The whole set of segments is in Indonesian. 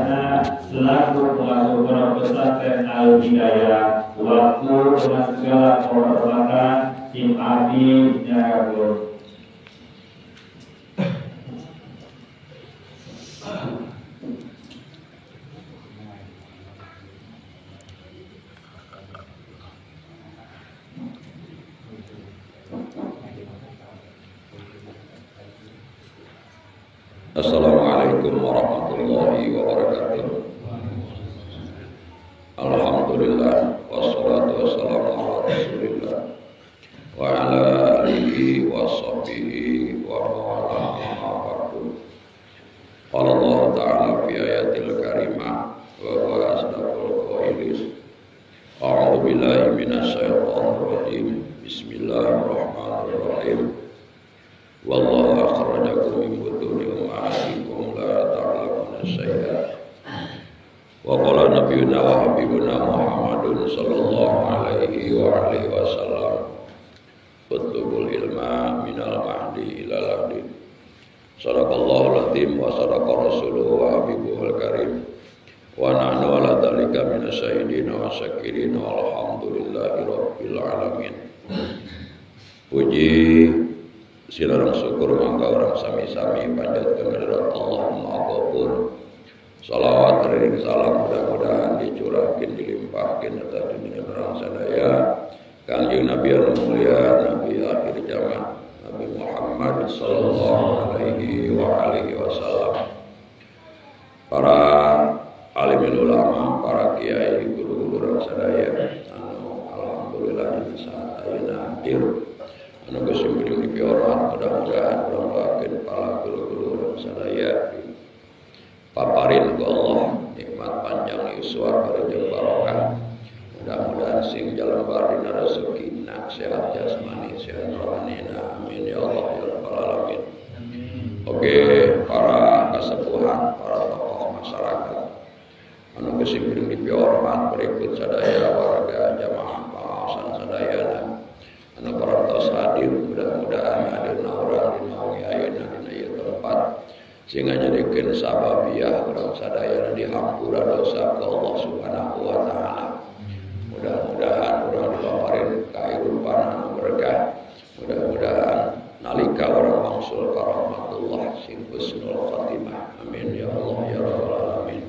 Perdana selaku pengasuh pondok pesantren Al Hidayah, waktu dengan segala kehormatan Tim Abi Nyagagur. Assalamualaikum warahmatullahi wabarakatuh. Alhamdulillah wassalatu wassalamu ala Rasulillah wa ala alihi wa sahbihi wa mawalana. Qala Allah ta'ala fi ayatil karimah wa huwa asdaqul qailin. A'udzu billahi minasy syaithanir rajim. Bismillahirrahmanirrahim. Wallahu akhrajakum min butuni ummahatikum la ta'lamuna syai'an. Wa qala nabiyyuna wa habibuna Muhammadun sallallahu alaihi wa alihi wasallam utlubul ilma minal mahdi ilal lahdi. Sadaqallahu lazim wa sadaqa rasuluhu wa habibuhul karim. Wa nahnu ala dzalika minasyahidin wa syakirin walhamdulillahi rabbil alamin. Puji silarang syukur mangga orang sami-sami panjatkeun kehadirat Allahumma ghafur. Salawat ring salam mudah-mudahan dicurahkeun dilimpahkeun atas dunia orang sadaya Kanjeng Nabi anu mulia, Nabi akhir zaman, Nabi Muhammad sallallahu alaihi wa alihi wasallam. Para alim ulama, para kiai, guru-guru orang sadaya anu alhamdulillah di saat ayeuna hadir. Anu geus simpeung dipihormat, mudah-mudahan urang-urang para guru-guru sadaya paparin ku Allah nikmat panjang yuswa bareng barokah. Mudah-mudahan sing jalabar dina rezekina sehat jasmani sehat rohanina, amin ya Allah ya rabbal alamin. Oke, para kasepuhan, para tokoh masyarakat anu geus simpeung dipihormat berikut sadaya warga jamaah pengaosan sadayana anu parantos hadir, mudah-mudahan hadirna urang dina wengi ayeuna dina ieu tempat sehingga jadikeun sababiyah urang sadayana dihampura dosa ka Allah Subhanahu wa taala. Mudah-mudahan urang dipaparin kahirupan anu berkah. Mudah-mudahan nalika urang mangsul ka rahmatullah sing husnul khatimah. Amin ya Allah ya rabbal alamin.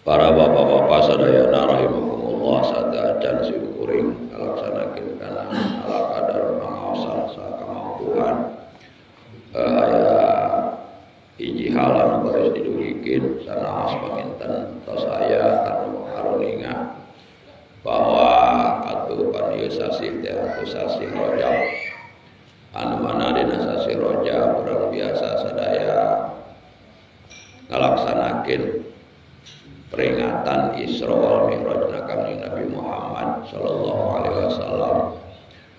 Para bapak-bapak sadayana rahimakumullah sadacan sim kuring ngalaksanakeun kana ala kadar pangaosan sakamampuan aya hiji hal anu harus didugikeun sanaos panginten tos aya anu haruninga bahwa atuh panieu sasih teh sasih Rajab anu mana dina sasih Rajab urang biasa sadaya ngalaksanakeun peringatan Isra wal Mi'rajna Kanjeng Nabi Muhammad sallallahu alaihi wasallam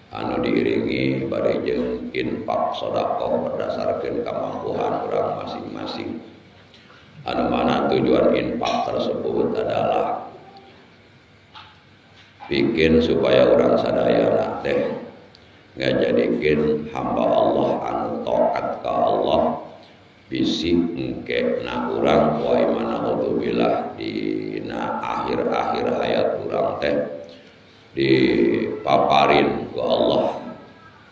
anu diiringi bari jeung infak sedekah berdasarkeun kemampuan urang masing-masing. Anu mana tujuan infak tersebut adalah bikin supaya urang sadayana teh ngajadikeun hamba Allah anu taat ka Allah bisi engke na urang wa imana udzubillah dina akhir-akhir hayat urang teh dipaparin ku Allah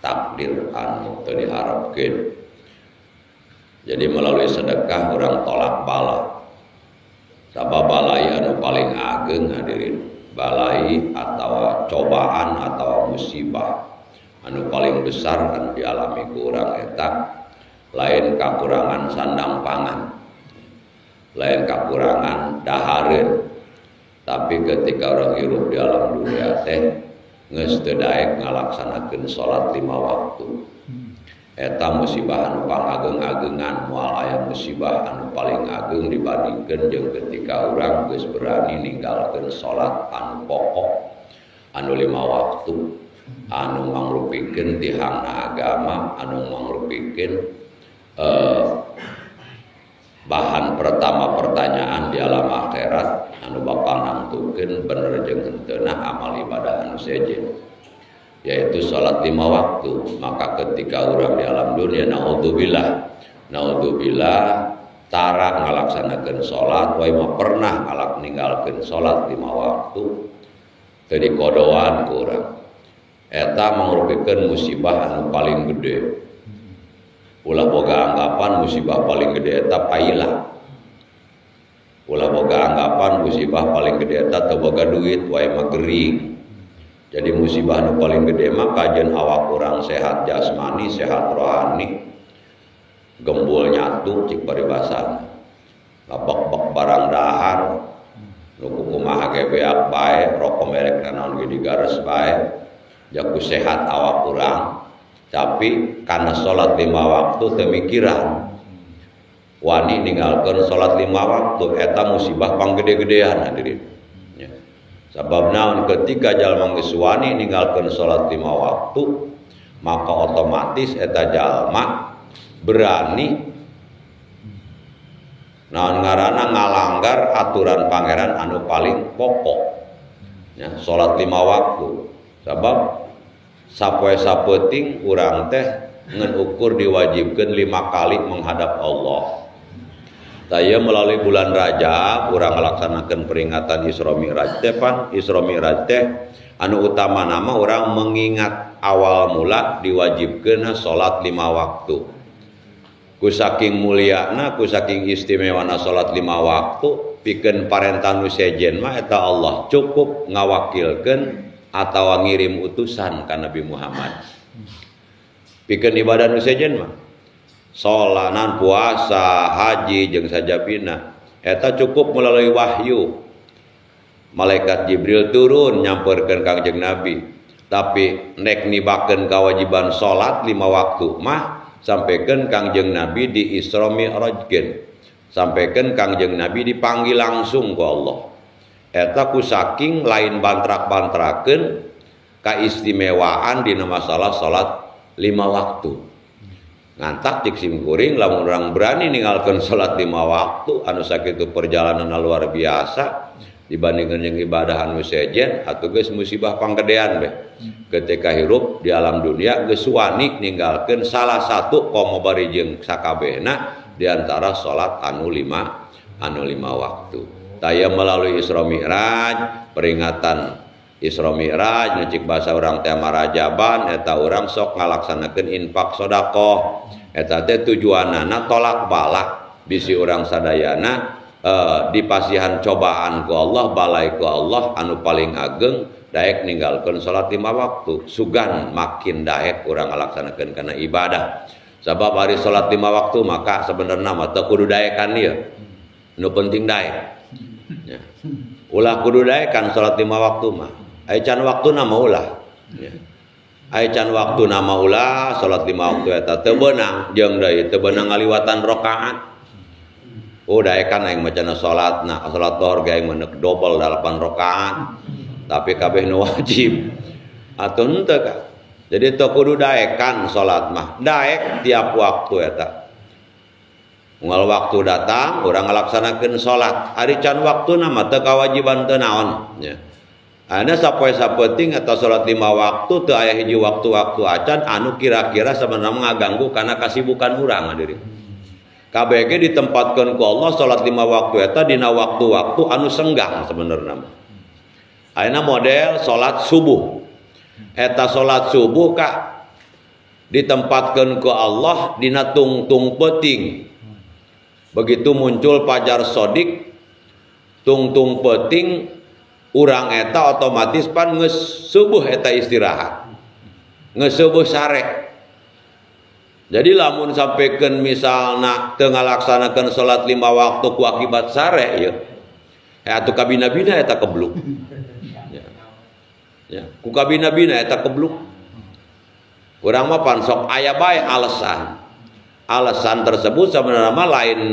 takdir anu teu diharapkeun. Jadi melalui sedekah urang tolak bala. Sabab balai anu paling ageng hadirin, balai atau cobaan atau musibah anu paling besar anu dialami ku urang eta lain kakurangan sandang pangan, lain kakurangan dahareun, tapi ketika orang hirup di alam dunia teh geus teu daek ngalaksanakeun salat 5 waktu. Eta musibah anu pangageng-agengan, moal aya musibah anu paling ageng dibandingkeun jeung ketika urang geus berani ninggalkeun salat anu pokok anu 5 waktu, anu mangrupikeun tihangna agama, anu mangrupikeun bahan pertama pertanyaan di alam akhirat anu bakal nangtukeun bener jeung henteu amal ibadah anu sejen, yaitu salat 5 waktu. Maka ketika urang di alam dunia naudzubillah tara ngalaksanakeun salat wae mah pernah ninggalkeun salat 5 waktu teu dikodoan ku urang. Eta mangrupikeun musibah anu paling gede. Ulah boga anggapan musibah paling gede eta pailah. Ulah boga anggapan musibah paling gede eta teu boga duit wae mah gering. Jadi musibah anu paling gede mah kajen awak urang sehat jasmani, sehat rohani. Gembul nyatu cik paribasan. Labak-bak barang dahar. Nu kumaha ge beak bae, rokok merek naon ge digares bae. Jaku sehat awak urang. Tapi karena sholat 5 waktu temikiran wani ninggalkeun sholat 5 waktu eta musibah panggede-gedean hadirin ya. Sabab naon ketika jalma geus wani ninggalkeun sholat 5 waktu maka otomatis eta jalma berani naon ngaranna ngalanggar aturan pangeran anu paling pokok ya, sholat 5 waktu. Sabab sapoe sapeting urang teh ngan ukur diwajibkeun 5 kali menghadap Allah. Taya melalui bulan Rajab urang ngalaksanakeun peringatan Isra Mi'raj teh pan Isra Mi'raj teh anu utama nama urang mengingat awal mula diwajibkeun salat 5 waktu. Ku saking mulyana, ku saking istimewana salat 5 waktu pikeun parentah nu sejen mah eta Allah cukup ngawakilkeun atau ngirim utusan ka Nabi Muhammad. Pikeun ibadah nu sejen mah sholanan, puasa, haji jeung sajabina eta cukup melalui wahyu. Malaikat Jibril turun nyamperkeun Kangjeng Nabi. Tapi nek nibakeun kawajiban salat 5 waktu mah sampaikeun Kangjeng Nabi di Isra Mi'rajkeun. Sampaikeun Kangjeng Nabi dipanggil langsung ku Allah. Eta ku saking lain bantrak-bantrakeun kaistimewaan dina masalah salat 5 waktu. Ngantak cik simkuring lamun urang berani ninggalkeun salat 5 waktu anu sakitu perjalanan luar biasa dibandingkeun jeung ibadah anu sejen atuh geus musibah panggedean beh. Ketika hirup di alam dunia geus wani ninggalkeun salah satu komo bari jeung sakabehna di antara salat anu 5 waktu. Taya melalui Isra Mi'raj, peringatan Isra Mi'raj ngecik bahasa urang teh marajaban eta urang sok ngalaksanakeun infak sedekah. Eta teh tujuanana tolak balak bisi urang sadayana dipasihan cobaan ku Allah, balai ku Allah anu paling ageng daek ninggalkeun salat 5 waktu. Sugan makin daek urang ngalaksanakeun kana ibadah. Sabab hari salat 5 waktu maka sebenarnya mah teu kudu daekan ieu. Nu penting daek. Ya. Ulah kudu daekan salat 5 waktu mah. Ai can waktuna mah ulah. Ya. Ai can waktuna mah ulah salat 5 waktu eta teu beunang jeung deui teu beunang ngaliwatan rakaat. Oh daekan aing macana salatna salat zuhur ge aing meuneuh dobel 8 rakaat. Tapi kabeh nu wajib. Atuh henteu ka. Jadi teu kudu daekan salat mah. Daek tiap waktu eta. Unggal waktu datang urang ngalaksanakeun salat ari can waktuna mah teu kawajiban teu naon nya. Ana sapoe-sapeting eta salat 5 waktu teu aya hiji waktu-waktu acan anu kira-kira sebenarnya ngaganggu kana kasibukan urang hadirin. Kabeh ge ditempatkeun ku Allah salat 5 waktu eta dina waktu-waktu anu senggang sebenarnya. Ayeuna model salat subuh. Eta salat subuh ka ditempatkeun ku Allah dina tungtung peuting. Begitu muncul fajar sodik tungtung peuting urang eta otomatis pan geus subuh eta istirahat geus subuh sare. Jadi lamun sampaikeun misalna teu ngalaksanakeun salat 5 waktu ku akibat sare ya atuh kabina-bina eta kebluk ya ku kabina-bina eta kebluk. Urang mah pan sok aya bae alasan tersebut sebenarnya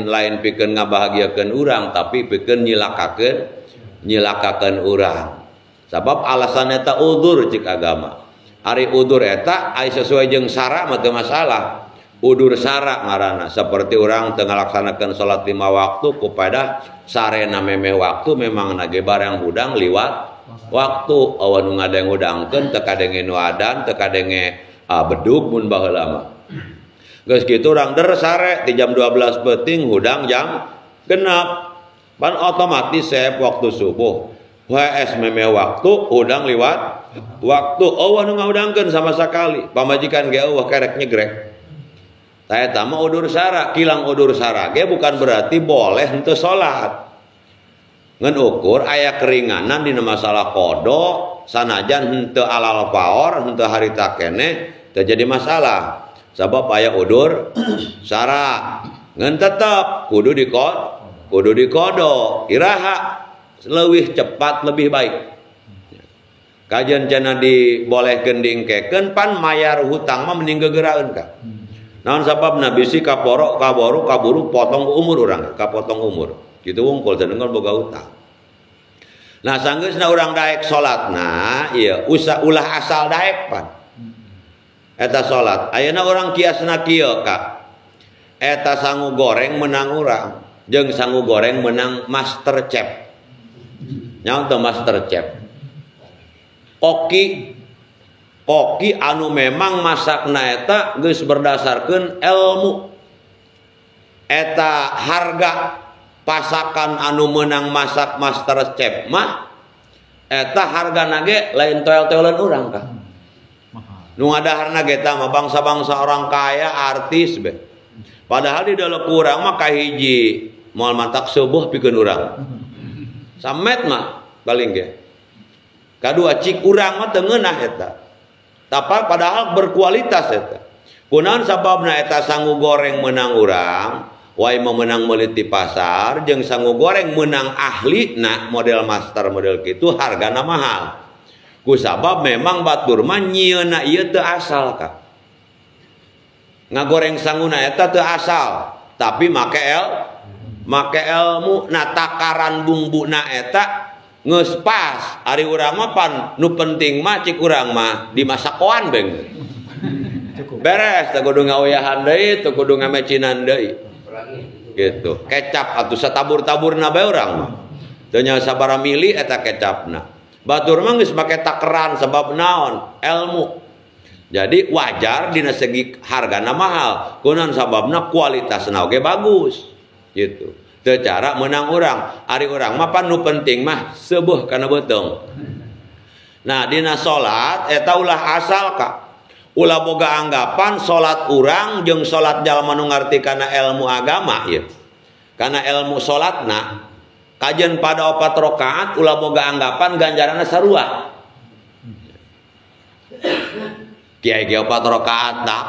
lain pikeun ngabahagiakeun urang tapi pikeun nyilakakeun urang. Sabab alasan eta udzur cik agama. Ari udzur eta aya sesuai jeung syara mah teu masalah. Udzur syara ngaranna saperti urang teu ngalaksanakeun salat 5 waktu kepada sarena memeh waktu memang nage barang hudang liwat waktu awan nu ngadeng hudangkeun teu kadenge nu adan teu kadenge bedug mun baheula mah. Geus kitu urang der sare ti jam 12 peuting hudang jam genep. Pan otomatis sep waktu subuh. WS meme waktu hudang liwat waktu eueuh nu ngaudangkeun sama sakali. Pamajikan ge eueuh kerek nyegrek. Tah eta mah udur sara, kilang udur sara ge bukan berarti boleh henteu salat. Ngan ukur aya keringanan dina masalah qada sanajan henteu alal faor, henteu harita keneh teu jadi masalah. Sabab aya udur sara. Ngan tetep kudu dikodo iraha leuwih cepat lebih baik. Kajian cenah dibolehkeun dingkekeun pan mayar hutang mah mending geugeraeun ka. Naon sababna bisi kaburu potong umur urang, kapotong umur. Kitu wungkul sadeungeun boga hutang. Nah sanggeusna urang daek salatna ieu ulah asal daek pan. Eta salat ayeuna urang kiasna kieu ka. Eta sangu goreng menang urang jeung sangu goreng menang master chef. Nyaon teh master chef? Koki anu memang masakna eta geus berdasarkeun ilmu. Eta harga pasakan anu menang masak master chef mah eta hargana ge lain toel-toelan urang ka. Nu ngadaharna ge tah mah bangsa-bangsa orang kaya, artis be. Padahal di dalam urang mah kahiji moal mantak subuh pikeun urang. Samet mah paling ge. Kadua cik urang mah teu ngeunah eta. Tapi padahal berkualitas eta. Kunaon sababna eta sangu goreng menang urang, wae meunang meuli ti pasar jeung sangu goreng menang ahlina model master model kitu hargana mahal. Ku sabab memang batur mah nyieuna ieu teu asal ka. Ngagoreng sanguna eta teu asal, tapi make ilmu na takaran bumbuna eta geus pas. Ari urang mah pan nu penting mah cik urang mah dimasak koan beng. Beres teu kudu ngaoyahan deui, teu kudu ngamecinan deui. Gitu. Kecap atuh satabur-taburna bae urang mah. Teu nya sabaraha mili eta kecapna. Batur mah geus make takeran sebab naon? Ilmu. Jadi wajar dina segi hargana mahal. Kunaon sababna kualitasna oge bagus. Gitu. Teu cara menang urang. Ari urang mah pan nu penting mah seubuh kana beuteung. Nah, dina salat eta ulah asal ka. Ulah boga anggapan salat urang jeung salat jalma nu ngarti kana ilmu agama ieu. Kana ilmu salatna kajian pada 4 rakaat ulah boga anggapan ganjaranna sarua. Kiai ge 4 rakaat dak.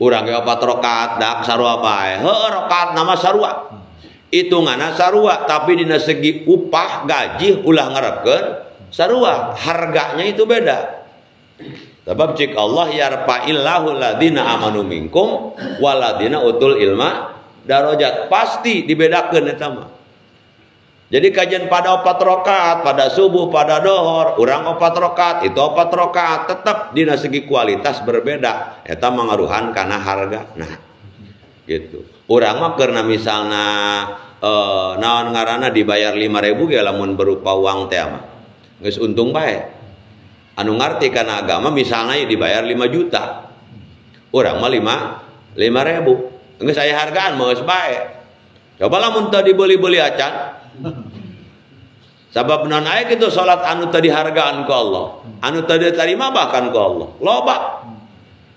Urang ge 4 rakaat dak sarua bae. Heueuh rakaat nama sarua. Hitunganna sarua tapi dina segi upah gaji ulah ngarekeun sarua. Harganya itu beda. Sebab cik Allah yarfa'illahu ladina amanu minkum waladina utul ilma darajat. Pasti dibedakeun eta mah. Jadi kajian pada 4 rakaat, pada subuh, pada dohor, urang 4 rakaat, itu 4 rakaat tetap dina segi kualitas berbeda. Eta mangaruhan kana harga. Nah, gitu. Urang mah keurna misalna naon ngaranna dibayar 5.000 ge lamun berupa uang teh mah. Geus untung bae. Anu ngarti kana agama misalnya dibayar 5 juta. Urang mah 5.000. Geus aya hargaan mah geus bae. Coba lamun teu dibeli-beli acan. Sabab naon aya kitu salat anu teu dihargaan ku Allah, anu teu diterima bahkan ku Allah. Loba.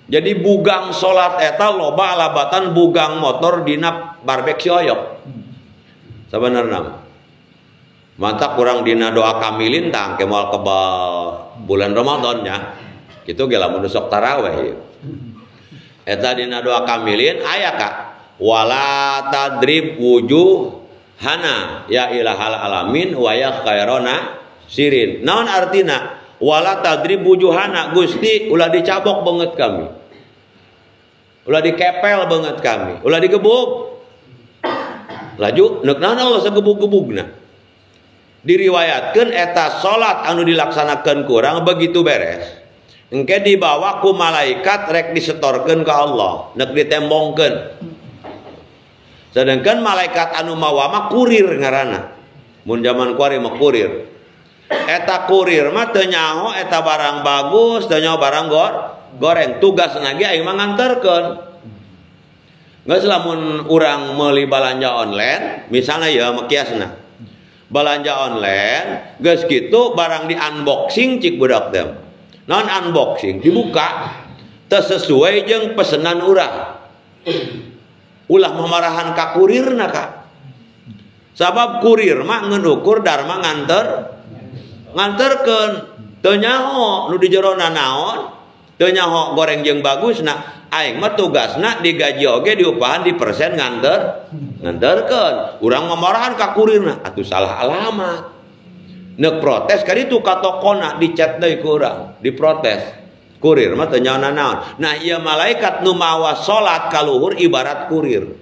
Jadi bugang salat eta loba alabatan bugang motor dina barbecue oyok. Sabenerna mantap kurang dina doa kamilin tang ke moal kebal bulan Ramadan nya. Kitu ge lamun sok tarawih. Eta dina doa kamilin aya ka wala tadrib wujuhana ya ilahal alamin wa ya khairona sirin. Naon artina? Wala tadrib wujuhana, Gusti ulah dicabok banget kami. Ulah dikepel banget kami. Ulah digebug. Laju neuk naon Allah sagebug-gebugna. Diriwayatkeun eta salat anu dilaksanakeun kurang begitu beres engke dibawa ku malaikat rek disetorkeun ka Allah neuk ditembongkeun. Sedangkan malaikat anu mawa mah kurir ngaranna. Mun zaman kuari mah kurir. Eta kurir mah teu nyaho eta barang bagus, teu nyaho barang goreng. Tugasna ge aing mah nganterkeun. Geus lamun urang meuli balanja online, misalnya ya makiasna. Balanja online, geus kitu barang di unboxing cik budak teh. Non unboxing dibuka teu sesuai jeung pesenan urang. Ulah mamarahan ka kurirna ka. Sabab kurir mah ngukur darma nganterkeun teu nyaho nu di jerona naon, teu nyaho goreng jeung bagusna. Aing mah tugasna digaji oge diupahan di persen nganterkeun. Urang mamarahan ka kurirna atuh salah alamat. Neuk protes ka ditu ka tokona dicet deui ku urang, diprotes. Kurir mah teu nyaho naon. Nah, ieu malaikat nu mawa salat ka luhur ibarat kurir.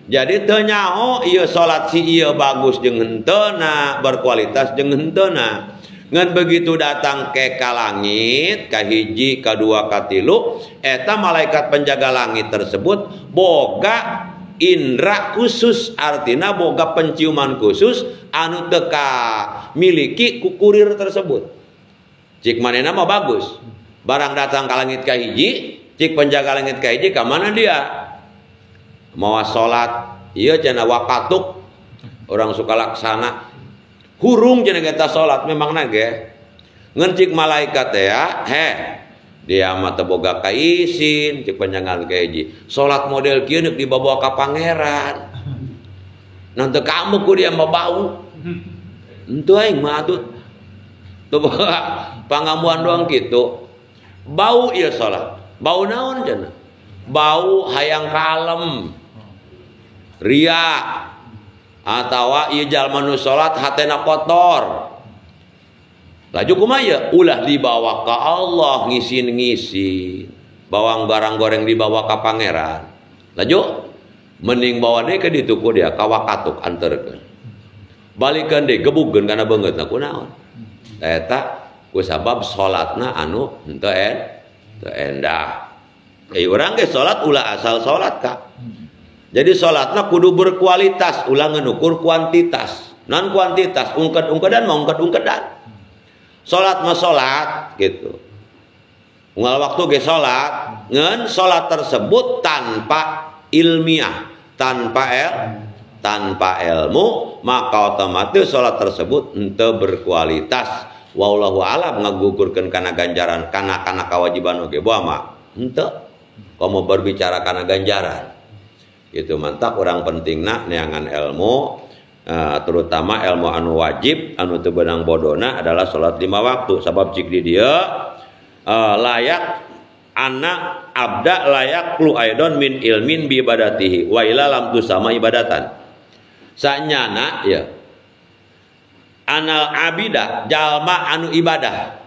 Jadi teu nyaho ieu salat si ieu bagus jeung henteuna, berkualitas jeung henteuna. Ngan begitu datang ke langit, ka hiji, kadua, katilu, eta malaikat penjaga langit tersebut boga indra khusus, artina boga penciuman khusus anu teka miliki ku kurir tersebut. Cik manehna mah bagus. Barang datang ke langit ka hiji, cik penjaga langit ka hiji, ka mana dia? Mawa salat, ieu cenah wakatuk. Orang suka laksana. Hurung cenah eta salat memang nage. Ngan cik malaikat teh ya, dia mah teu boga kaisin, cik penjaga langit ka hiji. Salat model kieu neuk dibawa ka pangeran. Nan teu kamu ku dia mah bau. Henteu aing mah atuh. Teu pangamuan doang kitu. Bau ieu salat. Bau naon cenah? Bau hayang kalem. Ria. Atawa ieu jalma nu salat hatena kotor. Laju kumaha ulah dibawa ka Allah ngisin-ngisin. Bawang barang goreng dibawa ka pangeran. Laju mending bawa deui ke ditu ku dia ka wakatuk anterkeun. Balikeun deui gebugkeun kana beungeutna kunaon? Eta kusabab salatna anu henteu endah. Urang ge salat ulah asal salat ka. Jadi salatna kudu berkualitas, ulah ngukur kuantitas. Non kuantitas, ungked-ungkedan mah ungked-ungkedan. Salat mah salat gitu. Unggal waktu ge salat, ngeun salat tersebut tanpa ilmiah, tanpa ilmu, maka otomatis salat tersebut henteu berkualitas. Wallahu alam ngagugurkeun kana ganjaran kana kewajiban oge boa mah henteu. Komo berbicara kana ganjaran. Itu mantap orang pentingna neangan ilmu, terutama ilmu anu wajib anu teu beunang bodona adalah salat 5 waktu. Sabab cik di dieu layak anak abda layak lu aidon min ilmin bi ibadatihi wa ila lam tusama ibadatan. Sanyana ya anal abida jalma anu ibadah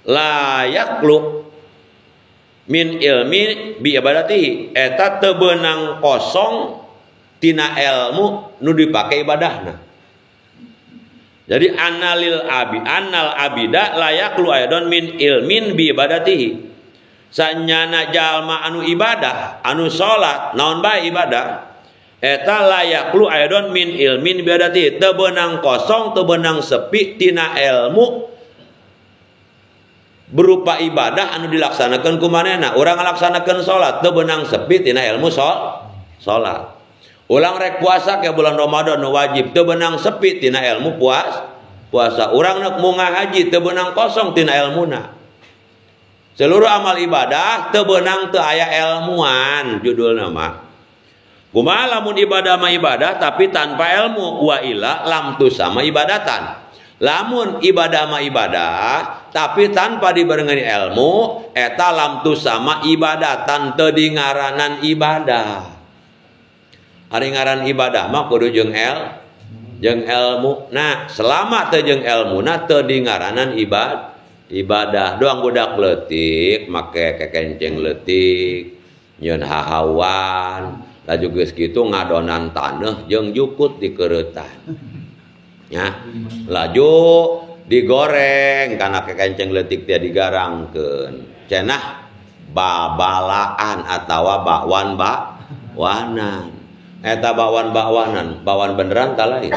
layak lu min ilmi bi ibadatihi eta teu beunang kosong tina ilmu nu dipake ibadahna. Jadi annal abida layak lu aidon min ilmin bi ibadatihi. Sanyana jalma anu ibadah, anu salat, naon bae ibadah, eta layak lu aidon min ilmin bi ibadatihi, teu beunang kosong, teu beunang sepi tina ilmu berupa ibadah anu dilaksanakeun ku manehna. Urang ngalaksanakeun salat teu beunang sepi tina ilmu salat. Ulang rek puasa ke bulan Ramadan nu wajib teu beunang sepi tina ilmu puasa. Urang neuk munggah haji teu beunang kosong tina ilmuna. Seluruh amal ibadah teu beunang teu aya ilmuan judulna mah. Kumaha lamun ibadah mah ibadah tapi tanpa ilmu, wa ila lam tusama ibadatan. Lamun ibadah mah ibadah tapi tanpa dibarengan ilmu, eta lam tusama ibadatan, teu dingaranan ibadah. Ari ngaran ibadah mah kudu jeung ilmu. Nah, selama teu jeung ilmuna teu dingaranan ibadah. Doang budak leutik make kekenceng leutik, nyeun hahawan, laju geus kitu ngadonan taneuh jeung jukut dikereutan. Ya, laju digoreng karena kekenceng leutik teh digarangkeun. Cenah babalaan atawa bakwan-bakwanan. Eta bakwan-bakwanan, bakwan beneran tah lain.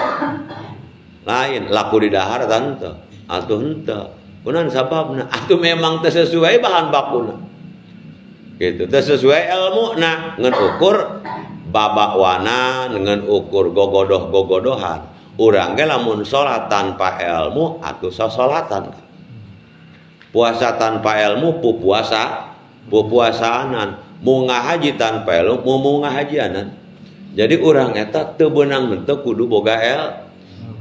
Lain laku di dahar tah henteu. Atuh henteu. Kunaon sababna? Atuh memang teu sesuai bahan bakuna. Gitu, teu sesuai ilmuna ngan ukur babakwana dengan ukur gogodoh-gogodohan. Urang ge lamun salat tanpa ilmu atuh sasolatan. Puasa tanpa ilmu pupuasaanan. Mau ngahaji tanpa ilmu mau ngahajianan. Jadi urang eta teu beunang bentuk kudu boga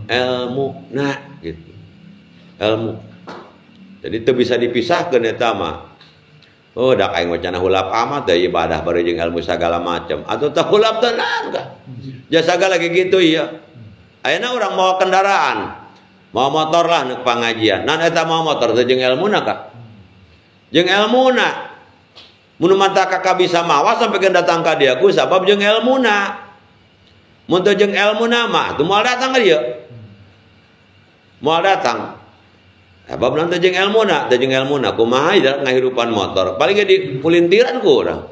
ilmu. Nah gitu. Ilmu. Jadi teu bisa dipisahkeun eta mah. Oh, dak aing wacana hulap amat da ibadah bari jeung ilmu sagala macam. Atuh teh hulap tenan ka. Jasa sagala lagi gitu iya. Ayeuna urang mau kendaraan. Mau motor lah neuk pangajian. Nan eta mau motor teh jeung ilmuna ka. Jeung ilmuna. Mun mata kakak bisa mawas sampai datang ka dieu ku sabab jeung ilmuna. Mun teu jeung ilmuna mah teu moal datang ka dieu. Moal datang. Sabab nanti jeung ilmuna, teu jeung ilmuna kumaha ieu ngahirupan motor. Paling ge di pulintiran ku urang.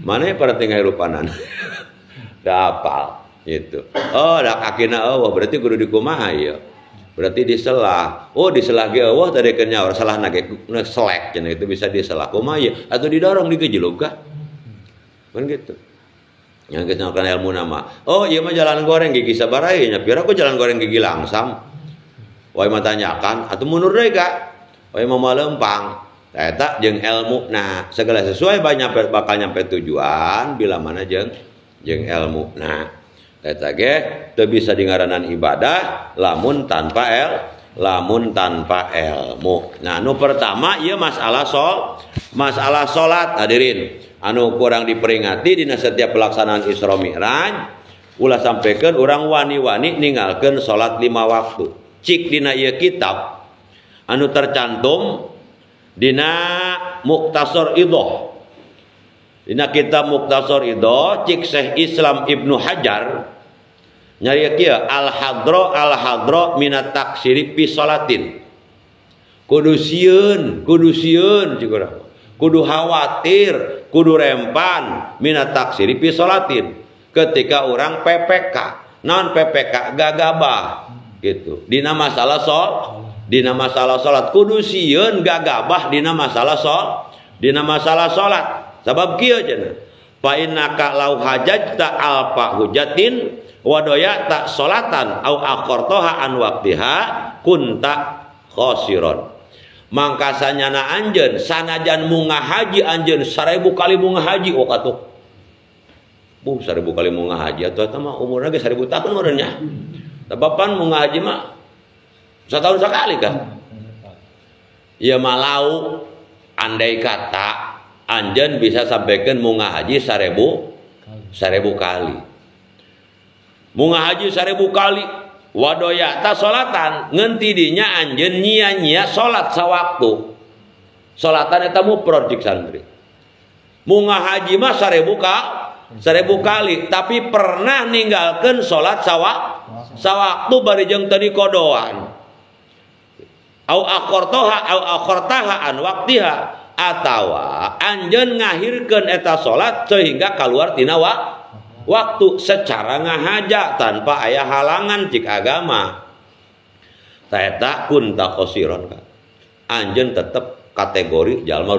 Mane para teu ngahirupanan. Da apal gitu. Oh, dak akina eueuh berarti kudu dikumaha ieu. Berarti diselah. Oh, diselah ge eueuh tadi keur nyaur salahna ge selek cenah itu bisa diselah. Kumaha ieu? Atuh didorong digejlug ka. Kan gitu. Yang kita kenal ilmu nama. Oh, ieu mah jalan goreng gigi sabaraha nya. Pira ku jalan goreng gigi langsam. Wai mah tanyakan atuh mundur deui ka. Wai mah lempang. Eta jeung ilmu. Nah, segala sesuai bakal nyampe tujuan bila mana jeung ilmu. Nah, eta ge teu bisa dingaranan ibadah lamun tanpa ilmu. Nah, anu pertama ieu masalah salat hadirin. Anu kurang diperingati dina setiap pelaksanaan Isra Mi'raj ulah sampaikeun urang wani-wani ninggalkeun salat 5 waktu. Cik dina ieu kitab anu tercantum dina Mukhtasar Idhah. Dina kitab Mukhtasar Idhah cik Syekh Islam Ibnu Hajar nyari kieu al-hadra minat taksiri fi salatin. Kudu sieun cik urang. Kudu khawatir, kudu rempan minat taksiri fi salatin. Ketika orang PPK, non PPK gagabah gitu. Dina masalah salat kudu sieun gagabah dina masalah salat. Sabab kieu cenah. Fa innaka law hajajta alfa hujatin wadoya tak salatan au akhartaha an waqtiha kunta khosiron. Mangkasanyana anjeun sanajan munga haji anjeun 1000 kali munga haji oh atuh. 1000 kali munga haji atuh eta mah umurna ge 1000 tahun meureunnya. Sababan munga haji mah setahun sekali kan. Ieu mah lau andai kata anjeun bisa sampaikeun munga haji 1000 kali. Munga haji 1000 kali wadoya ta salatan ngeunti dinya anjeun nyia-nyia salat sawaktu. Salatan eta mufrad cik santri. Munga haji mah 1000 kali tapi pernah ninggalkeun salat sawaktu bari jeung tadi kodoan. Au akhartaha an waqtiha atawa anjeun ngahirkeun eta salat sehingga kaluar tina waktu secara ngahaja tanpa aya halangan cik agama. Taeta kunta khosiron kan. Anjeun tetep kategori jalma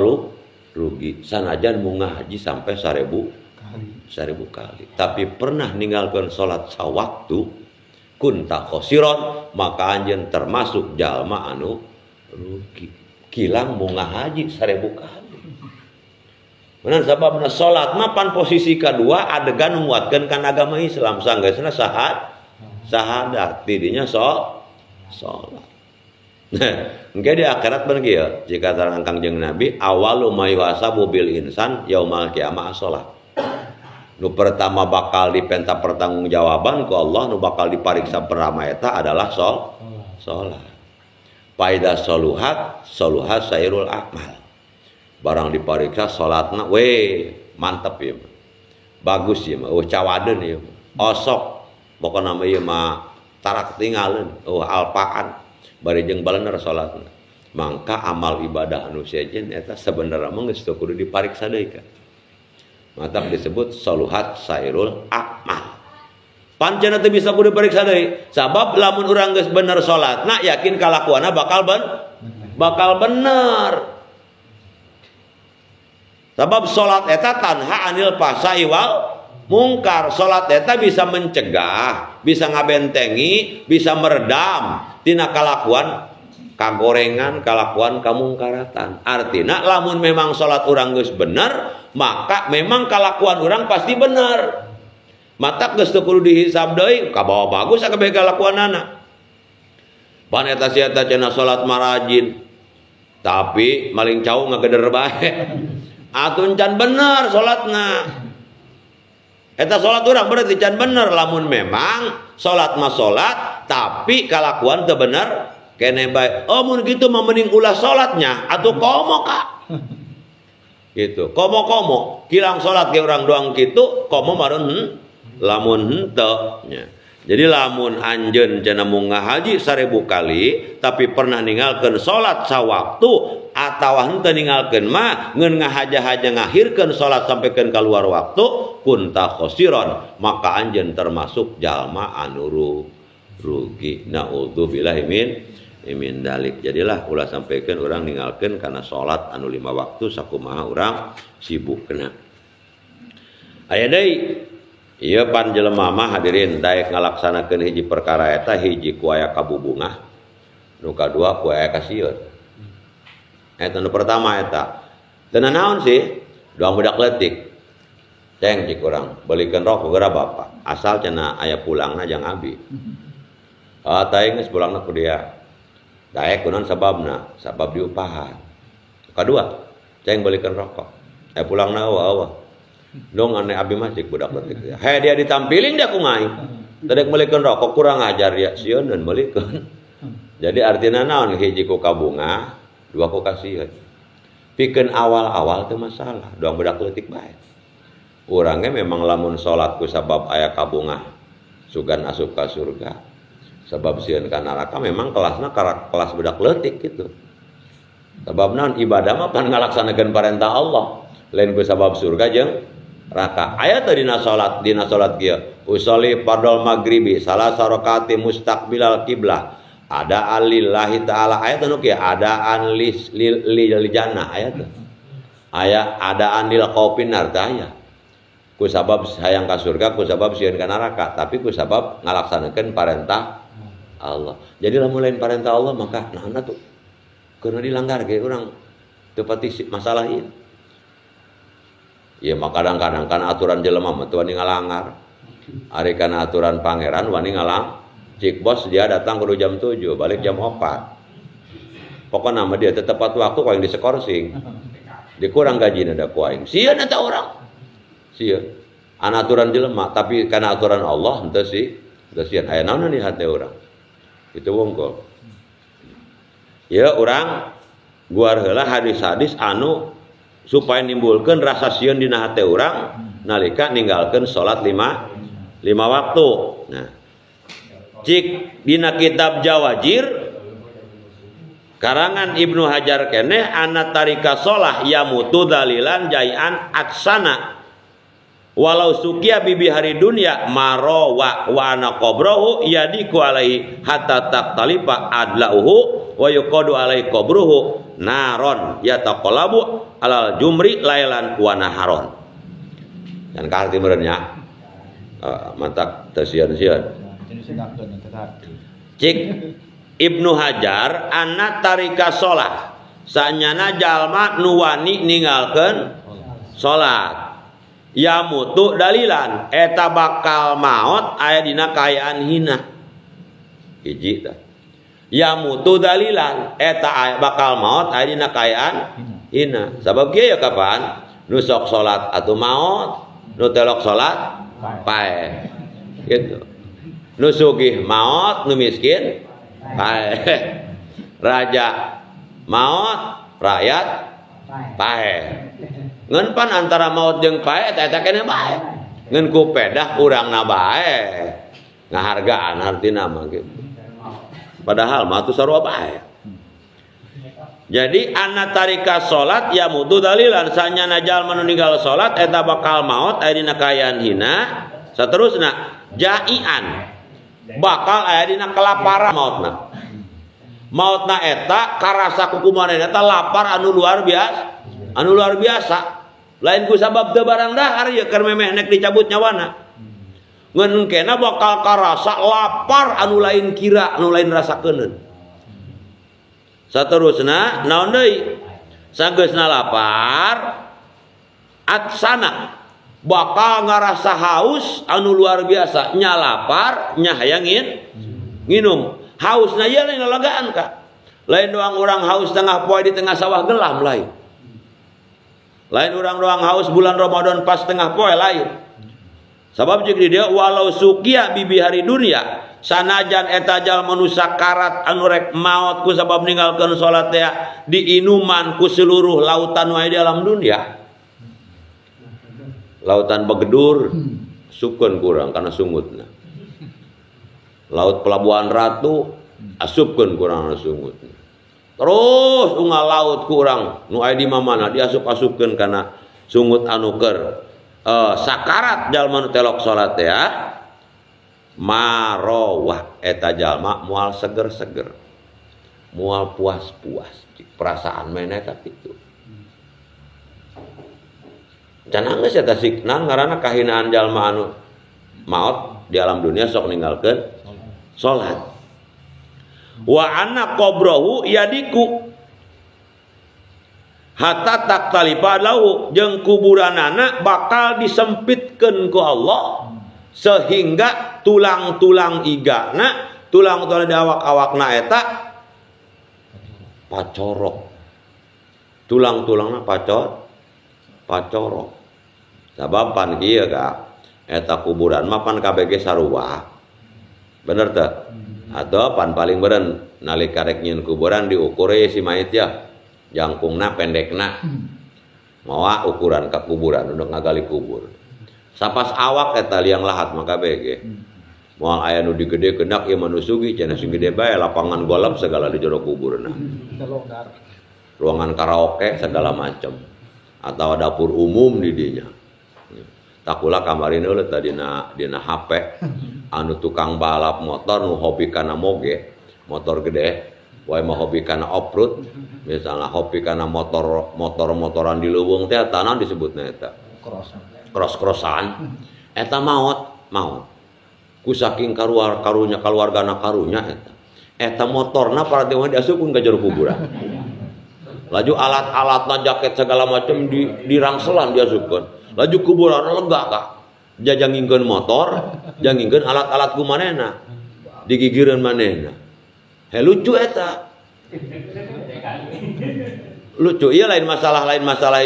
rugi sanajan munga haji sampai 1000 kali. Tapi pernah ninggalkeun salat sawaktu kunta khosiron maka anjeun termasuk jalma anu rugi. Kilang munga haji 1000 kali. Benar sababna salat mah pan posisi kedua adegan menguatkan kan agama Islam sanggeusna sahadat tidinya salat. Nah, engke di akhirat bener kieu jika tarang Kangjeng Nabi awalu mayuhasabu bil insan yaumal kiamah salat. Nu pertama bakal dipenta pertanggungjawaban ku Allah nu bakal dipariksa pertama eta adalah salat. Faida saluhat sairul amal. Barang dipariksa salatna mantep ya bagus ya cawadeun ya osok pokona mah ieu mah tarak tinggalin alpaan bari jeung balener salatna mangka amal ibadah anu sejen eta sabenerna mah geus teu kudu dipariksa deui kan mantap disebut saluhat sairul amal pancen teu bisa kudu dipariksa deui sabab lamun urang geus bener salatna yakin kalakuanna bakal bener. Sebab salat eta tanha anil fasai wal mungkar. Salat eta bisa mencegah, bisa ngabentengi, bisa meredam tina kalakuan kagorengan, kalakuan kamungkaratan. Artinya lamun memang salat urang geus bener, maka memang kalakuan urang pasti bener. Mata geus teu kudu dihisab deui, kabawa bagus sakabeh kalakuanana. Pan eta sia eta cenah salat marajin. Tapi maling cau ngageder bae. Atun can bener salatna. Eta salat urang berarti can bener lamun memang salat mah salat tapi kalakuan teu bener kene bae. Oh mun kitu mah mending ulah salatnya atuh komo ka. Gitu. Komo-komo kilang salat ge urang doang kitu komo mareun lamun henteu nya. Jadi lamun anjeun cenah mung ngahaji 1000 kali tapi pernah ninggalkeun salat sawaktu atawa henteu ninggalkeun mah ngeun ngahaja-haja ngahirkeun salat sampikeun kaluar waktu kunta khosiron, maka anjeun termasuk jalma anu rugi. Naudzubillahi min dalik. Jadilah ulah sampikeun urang ninggalkeun kana salat anu 5 waktu sakumaha urang sibuk kena. Aya deui ieu pan jelema mah hadirin daek ngalaksanakeun hiji perkara eta, hiji ku aya kabubungah, nu kadua ku aya kasieun. Eta nu pertama eta. Teu naon sih, doang budak leutik. Ceng cik urang, beulikeun rokok geura bapa. Asal cenah aya pulangna jang abi. Tah geus pulangna ku dia. Daek kunaon sababna? Sabab diupahan. Kadua, ceng beulikeun rokok. Pulangna eueuh. Dong ane abi mah cik budak leutik. He dia ditampilin dia ku ngai. Tadek meulikeun rokok kurang ajar dia sieun dan meulikeun. Jadi artina naon hiji ku kabunga, dua ku kasieun. Pikeun awal-awal teu masalah, doang budak leutik bae. Urangnya memang lamun salat ku sabab aya kabunga sugan asup ka surga. Sabab sieun ka neraka memang kelasna kelas budak leutik gitu. Sabab naon ibadah mah pan ngalaksanakeun parentah Allah. Lain ku sabab surga jeung neraka. Aya teh dina salat kieu. Usolli fardhol maghribi salasa rakaati mustaqbilal qiblah. Ada alillahi taala. Aya teh nu kieu adaan lil jannah aya teh. Aya adaan lil qaufin nar teh aya. Ku sabab hayang ka surga, ku sabab sieun ka neraka, tapi ku sabab ngalaksanakeun parentah Allah. Jadi lamun lain parentah Allah maka naonna tuh keuna dilanggar ge urang teu pati masalah ieu. Ya maka kadang-kadang kan aturan jelema mah teu wani ngalanggar. Ari kana aturan pangeran wani ngalang. Cik bos dia datang kudu jam 7, balik jam 4. Pokona mah dia teu tepat waktu ku aing disekorsing. Dikurang gajina da ku aing. Sieun eta urang. Sieun. An aturan jelema tapi kana aturan Allah henteu sih. Henteu sieun. Aya naon di hate urang. Itu wongkol. Ya urang guar heula hadis-hadis anu supaya nimbulkeun rasa sieun dina hate urang nalika ninggalkeun salat 5 waktu. Nah, cik dina kitab Jawajir karangan Ibnu Hajar keneh anna tarika shalah yamutu dalilan jai'an aksana walau sukiya bibi hari dunya maro wa ana qabrahu yadiku alaihi hatta taqtalifa adlauhu wa yuqadu alaihi qabruhu naron yataqallabu alal jumri lailan wa naharon. Dan ka arti meureunnya mantak teu sieun-sieun. Cik Ibnu Hajar anna tarika shalah sanyana jalma nu wani ninggalkeun salat ya mutu dalilan eta bakal maot aya dina kaayaan hina. Hiji tah. Ya mutu dalilan eta bakal maot aya dina kaayaan hina. Sabab kieu ya kapan? Nu sok salat atuh maot, nu telok salat pae. Gitu. Nu sugih maot, nu miskin pae. Raja maot, rakyat pae. Ngeun pan antara maut jeung pae eta keneh bae. Ngeun ku pedah urangna bae. Ngahargaan artina mah gitu. Padahal mah atuh sarua bae. Jadi anna tarika salat ya mutu dalilan sanyana jalma nu ninggal salat eta bakal maot aya dina kaayaan hina. Saterusna jaian bakal aya dina kelaparan mautna. Mautna eta karasa kukumaneun eta lapar anu luar biasa. Anu luar biasa. Lain ku sabab teu barang dahar ya keur memeh nek dicabut nyawana. Ngeun kena bakal karasa lapar anu lain kira, anu lain rasakeun. Saterusna naon deui? Sageusna lapar atsana bakal ngarasa haus anu luar biasa, nya lapar, nya hayang nginum. Hausna ieu lain lalagaan ka. Lain doang orang haus tengah poe di tengah sawah gelam lain. Lain orang doang haus bulan Ramadan pas tengah poe lain. Sabab jeung dia walau sukia bibi hari dunia sanajan eta jalma nu sakarat anu rek maot ku sabab ninggalkeun salat teh diinuman ku seluruh lautan wae di alam dunia. Lautan Begedur supkeun kurang karena sungutna. Laut Pelabuhan Ratu asupkeun kurang karena sungutna. Terus unggal laut kurang nu aya di mamana diasup-asupkeun kana sungut anu keur sakarat jalma nu telok salat teh marowah eta jalma moal seger-seger. Moal puas-puas perasaan mena eta kitu. Cenah geus eta sikna ngaranna kahinaan jalma anu maot di alam dunia sok ninggalkeun salat. Wa anna qabrahu yadiku hatta taktalifa lahu jeung kuburanana bakal disempitkeun ku Allah sehingga tulang-tulang igana, tulang-tulang di awak-awakna eta pacorok. Tulang-tulangna pacorok. Sabab pan kieu ka eta kuburan mah pan KBG sarua. Bener teh? Atau pan paling beren nalika rek nyieun kuburan diukur si mayit ya. Jangkungna pendekna. Mawa ukuran ka kuburan untuk ngagali kubur. Sapas awak eta liang lahat mah KBG. Moal aya nu digede kendak ieu manusugi cenah sing gede bae lapangan golf segala di jero kuburna. Ruangan karaoke segala macam. Atau dapur umum di dinya. Takula kamarin euleut dina HP anu tukang balap motor nu hobi kana moge motor gede wae mah hobi kana off-road misalnya hobi kana motoran di leuweung teh tanah disebutna eta cross-crossan eta maot ku saking kaluargana karunya eta motorna para dewa diasupkeun ka jero kuburan laju alat-alatna jaket segala macam dirangselan diasupkeun. Laju kuburan lega kah? Jajangingkeun motor, jangingkeun alat-alat kumanehna. Digigireun manehna. Lucu eta. Lucu ieu lain masalah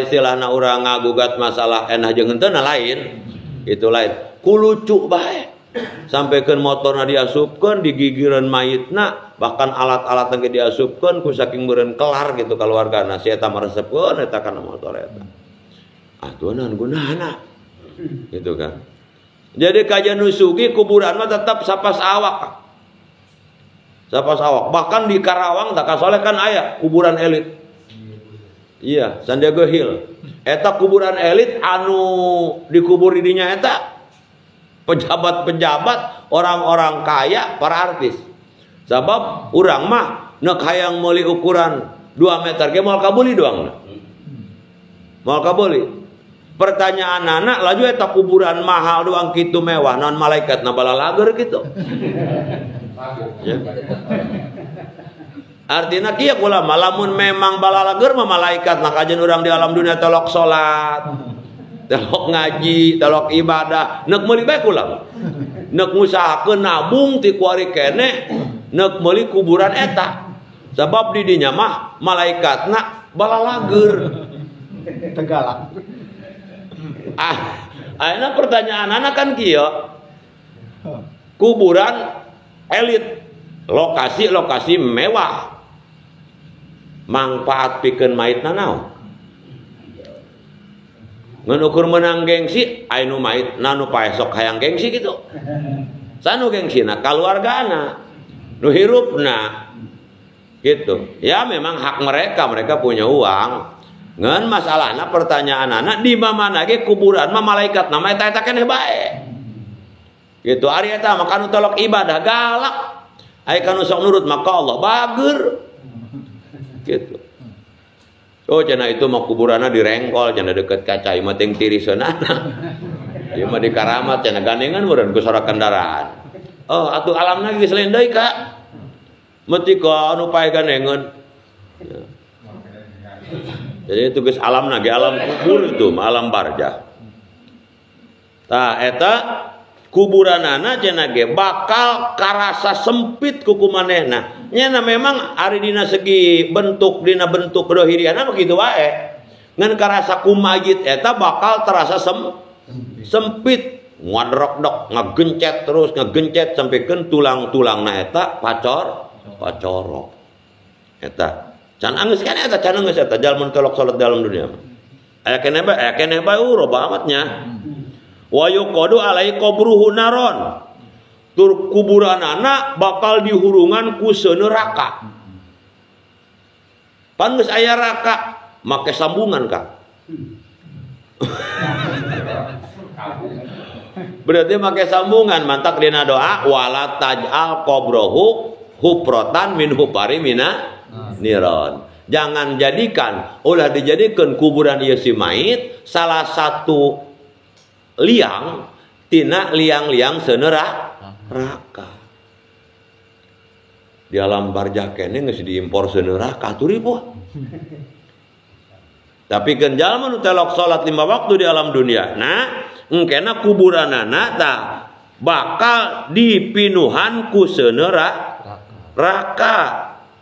istilahna urang ngagugat masalah enah jeung henteu lain. Itu lain. Ku lucu bae. Sampaikeun motorna diasupkeun, digigireun mayitna, bahkan alat-alat yang diasupkeun ku saking meureun kelar gitu kaluargana. Si eta maresepkeun eta kana motor eta. Atuanan gunana gitu kan. Jadi kajian nusugi kuburan mah tetap sapas awak. Bahkan di Karawang tak kasoleh kan aya kuburan elit. Iya, San Diego Hill. Eta kuburan elit anu dikubur di dinya eta pejabat-pejabat, orang-orang kaya, para artis. Sabab urang mah neuk hayang meuli ukuran 2 meter ge moal kabuli doang. Moal kabuli. Pertanyaan anak laju eta kuburan mahal doang kitu mewah non malaikatna balalager gitu. Ya. Artinya kieu ulama lamun memang balalager mah malaikat nah kajian urang di alam dunia telok salat, telok ngaji, telok ibadah, neuk meuli bae kula. Neuk ngusahakeun nabung ti kuari kene, neuk meuli kuburan eta. Sebab di dinya mah malaikatna balalager. Tegalak. Ayeuna pertanyaan anak kan kieu. Kuburan elit, lokasi mewah. Mangpaat pikeun maitna naon? Ngan ukur menang gengsi, aya nu maitna nu paesok hayang gengsi gitu. Sanu gengsina kaluargana, nu hirupna gitu. Ya memang hak mereka punya uang. Ngan masalahna pertanyaan anak di mana ge kuburan mah malaikat nama eta keneh bae. Gitu ari eta mah kanu tolok ibadah galak. Aya kanu sok nurut maka Allah bager. Gitu. Oh cenah itu mah kuburanna direngkol cenah deket kaca ieu mah teng tiriseunana. Ieu mah di Karamat cenah gandengan meureun ku sora kendaraan. Oh atuh alamna geus lain deui Kak. Meuti ka anu pae gandengan. Ya. Jadi itu geus alamna ge alam kubur itu alam barzah. Tah eta kuburanana cenah ge bakal karasa sempit ku kumanehna. Nya memang ari dina segi bentuk dina bentuk dohiriana begitu wae. Ngan karasa ku mayit eta bakal terasa sempit, ngadrok-dok, ngagencet terus ngagencet sampikeun tulang-tulangna eta pacorok. Eta can anggeus kan eta can anggeus eta jalmun kelok salat dalam dunia. Aya keneh bae roba amatnya. Wa yuqadu alai qabruhu naron. Tur kuburanana bakal dihurungan ku neraka. Pan geus aya raka, make sambungan Kak. Berarti make sambungan mantak dina doa wala taj'al qabrahu hupratan min hupari mina niron. Jangan jadikan ulah dijadikan kuburan ieu si mayit salah satu liang tina liang-liang neraka. Di alam barzah kene geus diimpor neraka atuh ribuh. Tapi kan jalma nu telok salat 5 waktu di alam dunia. Nah, engkena kuburanana tah bakal dipinuhan ku neraka.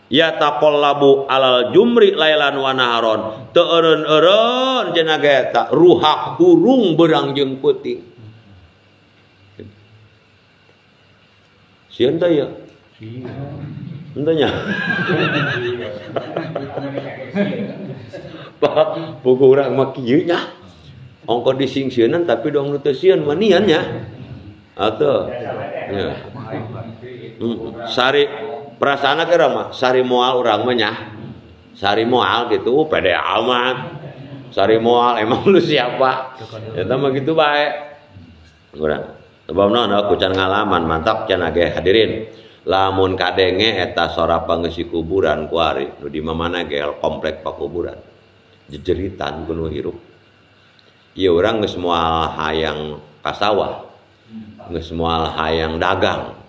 Ya taqallabu alal jumri lailan wa naharon. Teu eureun-eureun cenah eta ruhak hurung beurang jeung peuting. Sieun teh ya? Entenya. Pak, buku urang mah kieu nya. Ongko disingsieunan tapi dong nu teu sieun manian nya. Atuh. Ya. Sari perasaana ke mah sari moal urang mah nya. Sari moal gitu pede amat. Sari moal emang lu siapa? Eta mah gitu bae. Urang. Sebabna aku can ngalaman mantap can age hadirin. Lamun kadenge eta sora pangeussi kuburan ku ari nu di mana ge komplek pakuburan. Jejeritan kuno hirup. Ieu urang geus moal hayang ka sawah. Geus moal hayang dagang.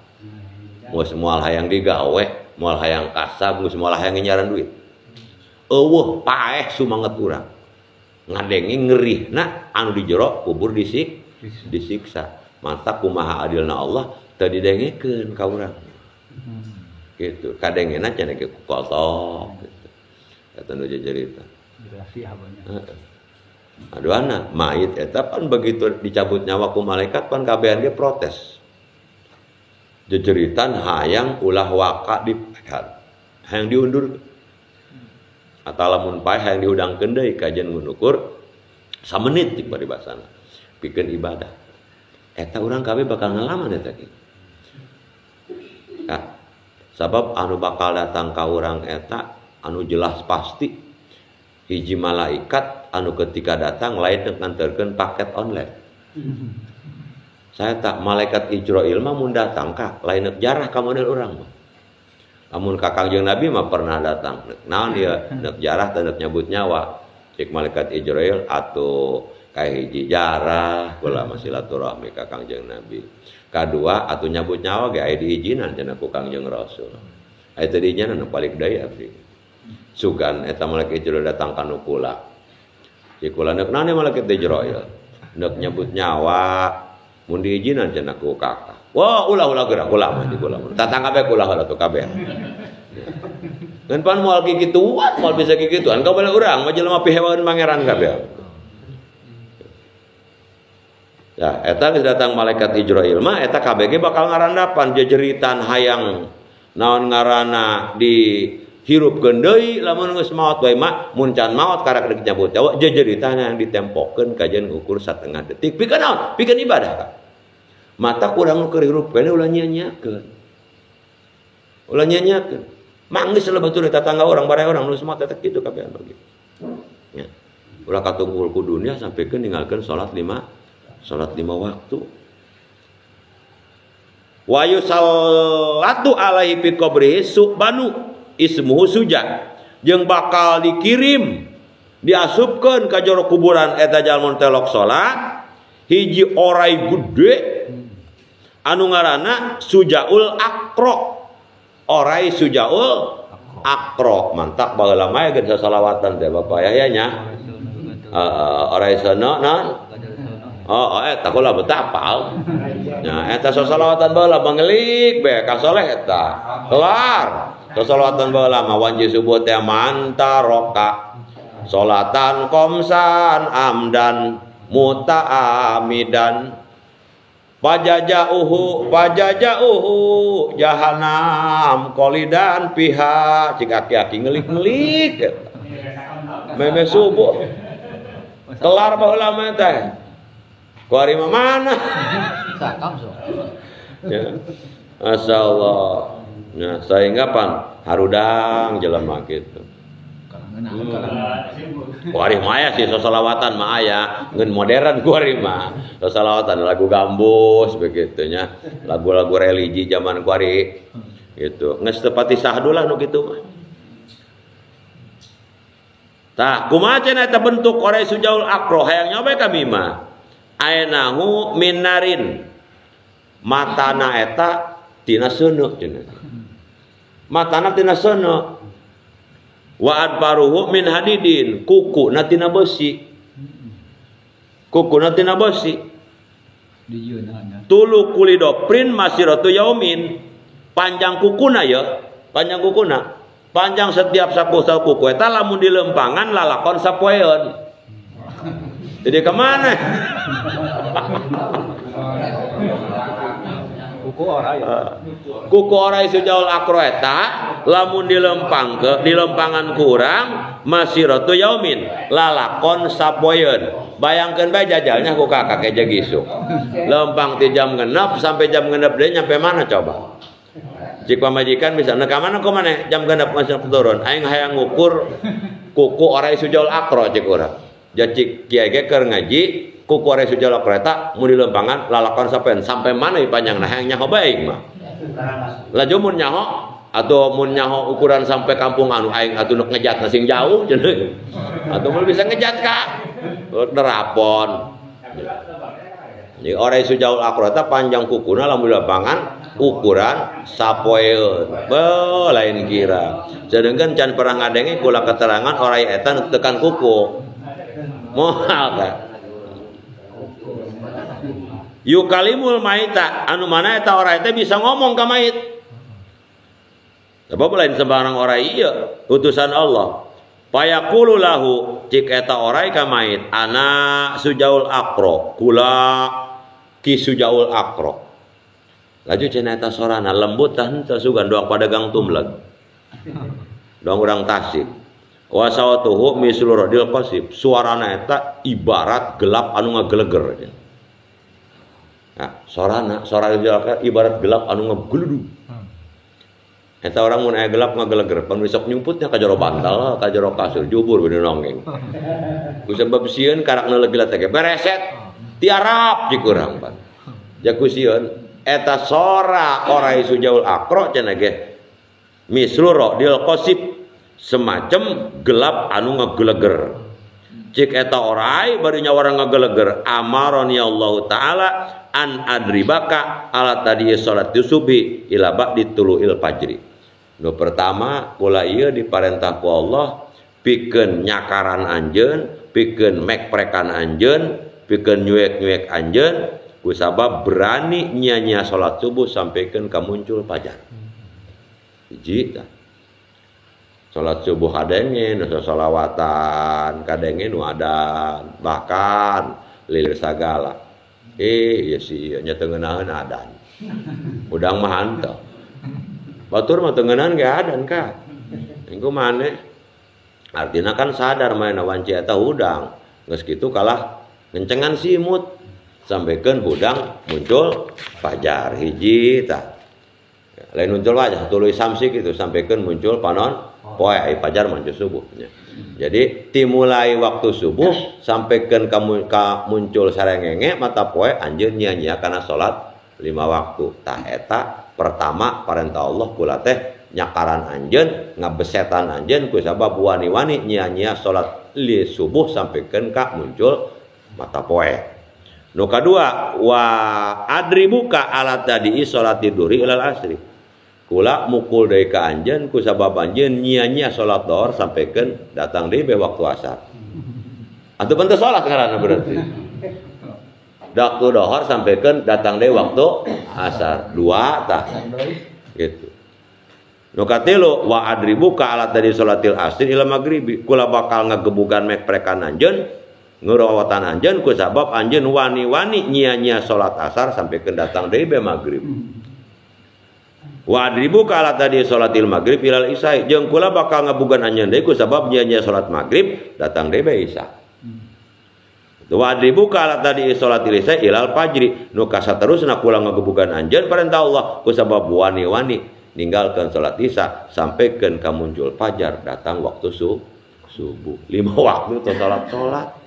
Geus moal hayang digawe, moal hayang kasab, geus moal hayang nyaran duit. Eueuh paeh sumanget urang. Ngadengi ngeurihna anu di jero kubur disiksa. Mantap kumaha adilna Allah teu didengekeun ka urang. Gitu. Kadengena cenah ge kotok gitu. Eta nu jejeritan. Aduana mayit eta pan begitu dicabut nyawa ku malaikat pan kabehan dia protes. Jejeritan hayang ulah waka dipehat. Hayang diundur. Atawa lamun paeh hayang diudangkeun deui kajian ngunukur samenit cik paribasana. Pikeun ibadah. Eta urang kabeh bakal ngalaman eta kieu. Kak, sabab anu bakal datang ka urang eta anu jelas pasti hiji malaikat anu ketika datang lain nganterkeun paket online. Saya tak malaikat Ijrail mah mun datang Kak, lain jarah ka model urang mah. Lamun ka Kangjeng Nabi mah pernah datang. Naon dia neuk jarah teu neuk nyabut nyawa. Cik malaikat Ijrail atuh kayak hiji jarah kula masih silaturahmi ka Kangjeng Nabi. Kadua atuh nyabut nyawa ge aya diijinan cenah ku Kangjeng Rasul. Aya teh diijinan nu balik deui abdi. Sugan eta malaikat Ijrail datang ka nu kula. Cik kula neuk naon malaikat Ijrail? Neuk nyabut nyawa mun diijinan cenah ku kakak. Wah, ulah geura kula mah di kula. Tatang kabeh kula atuh kabeh. Ngan pan moal kikituan, moal bisa kikituan ka bala urang mah jelema pihewan mangeran kabeh. Ya, eta geus datang malaikat Ijrail mah eta KBG bakal ngarandapan jejeritan hayang naon ngaranna dihirupkeun deui lamun geus maot bae mah mun can maot karak deuk nyabut nyawa jejeritan yang ditempokeun kajian ukur 1/2 detik pikeun naon pikeun ibadah Kak. Mata kurang nu keur hirup kene ulah nyanyiakeun. Ulah nyanyiakeun. Manggeus lebetul tetangga orang bareng orang nu semua tetep kitu kabehan begitu. Ya. Ulah katunggul ku dunia sampikeun ninggalkeun salat 5 waktu. Wa yusallatu alaihi fi qabrihi subanu ismuhu suja. Jeung bakal dikirim diasupkeun ka jero kuburan eta jalma teh lok salat hiji orai gede anu ngaranna Sujaul Aqra. Orai Sujaul Aqra. Mantap baheula mah geus salawatan teh Bapak ya nya. Orai sono naon? Eta kula betah apal. Nya eta salawatan baheula mangelik bae ka soleh eta. Kelar. Salawatan baheula mah wanji subuh teh mantaroka. Salatan komsan amdan muta'amidan pajajauhu jahanam kolidan piha cik aki-aki ngelik-ngelik meme subuh kelar baheula mah teh kuari mah mana ya masyaallah nah sehingga pan harudang jelema kitu kuari mah sih salawatan mah aya ngeun modern kuari mah salawatan lagu gambus begitunya lagu-lagu religi zaman kuari gitu geus teu pati sahdu lah nu kitu mah tah kumaha cenah eta bentuk orai Sujaul Aqra hayang nyoba kami mah ayenahu minarin matana eta tina seuneu cenah matana tina seuneu wa adbaruhu min hadidin kuku natina besi tulu kulidoprin masiratu yaumin panjang kukuna panjang setiap sapu kuku eta lamun dilempangan lalakon sapoeun jadi kemana kuku orai Sujaul Aqra eta lamun dilempangan kurang masiratu yaumin lalakon sapoeun bayangkeun bae jajalnya ku kakak jeung isuk lempang ti jam 6 sampai jam 6 deui nyampe mana coba cik pamajikan bisa ka mana ku maneh jam 6 masih turun aing hayang ngukur kuku orai Sujaul Aqra cik urang cik kiai ge keur ngaji kuku orai Sujaul Aqra eta mun dilempangan lalakon sapoeun sampai mana panjangna hayang nyaho bae mah laju mun nyaho atau mun nyaho ukuran sampai kampung anu aing atuh nuk ngejat sing jauh cenah atau mun bisa ngejat ka nerapon jadi orai Sujaul Aqra eta panjang kukuna lamun lapangan ukuran sapoeun beuh lain kira sedengkeun can perang ngadenge kula keterangan orai eta tekan kuku moal ka yukalimul maita anu mana eta orai teh bisa ngomong ka mayit sebab lain sembarang orai ieu utusan Allah payaqulu lahu cik eta orai ka mayit ana Sujaul Aqra kula ki Sujaul Aqra laju cenah eta sorana lembut tah henteu sugan doang padagang tumleg doang urang tasik wa sawatuhu mislu radil qasib suarana eta ibarat gelap anu ngageleger nah sorana ibarat gelap anu ngaguludug eta orang mun aya gelap ngageleger pan besok nyumputnya ka jero bantal ka jero kasur jubur bener nonggeng ku sebab sieun karakna legelat teh bereset tiarap di kurang pan jaku sieun eta sora orai Sujaul Aqra cenah ge mislu radil qasib semacam gelap anu ngageleger cik eta orai bari nyawara ngageleger amaroni Allah taala an adribaka ala tadi salat subuh ila ba'di tuluil fajri nu pertama kula ieu diparentah ku Allah pikeun nyakaran anjeun pikeun mekprekan anjeun pikeun nyuek-nyuek anjeun kusabab berani nya-nya salat subuh sampikeun ka muncul fajar hiji tah salat subuh kadenge nu salawatan kadenge nu adan bahkan lilir sagala ya sih nya teu ngeunaheun adan udang mah hanteu batur mah teu ngeunaheun ge adan ka engko maneh artina kan sadar maena wanci eta hudang geus kitu kalah ngencengan simut sampikeun hudang muncul fajar hiji tah lain muncul aja tuluy samsi gitu sampikeun muncul panon poe ai fajar muncul subuhnya jadi timulai waktu subuh sampikeun ka muncul sarengenge mata poe anjeun nya-nya kana salat 5 waktu tah eta pertama parentah Allah kula teh nyakaran anjeun ngabesetan anjeun ku sabab wani-wani nya-nya salat li subuh sampikeun ka muncul mata poe. Nu kadua wa adribuka alat tadi salat tiduri ilal asri. Kula mukul deui ka anjeun ku sabab anjeun nya-nya salat dohor sampikeun datang deui waktu asar. Atuh bentuk salat ngaranna berarti. Waktu dohor sampikeun datang deui waktu asar. Dua tah. Gitu. Nu katilu wa adribuka ala tadi salatil asri ila maghribi. Kula bakal ngagebugan mekprekan anjeun ngeurawatan anjeun ku sabab anjeun wani-wani nya-nya salat asar sampikeun datang deui be maghrib. Wa adribuka ala tadi salatil maghrib ilal isya. Jeung kula bakal ngabugan anjeun deui ku sabab nya-nya salat maghrib datang deui be isya. Wa adribuka ala tadi salatil isya ilal fajri. Nu kasaterusna kula ngagebugan anjeun perintah Allah ku sabab wani-wani ninggalkan salat isya sampaikan ka muncul fajar datang waktu subuh. 5 waktu teu salat.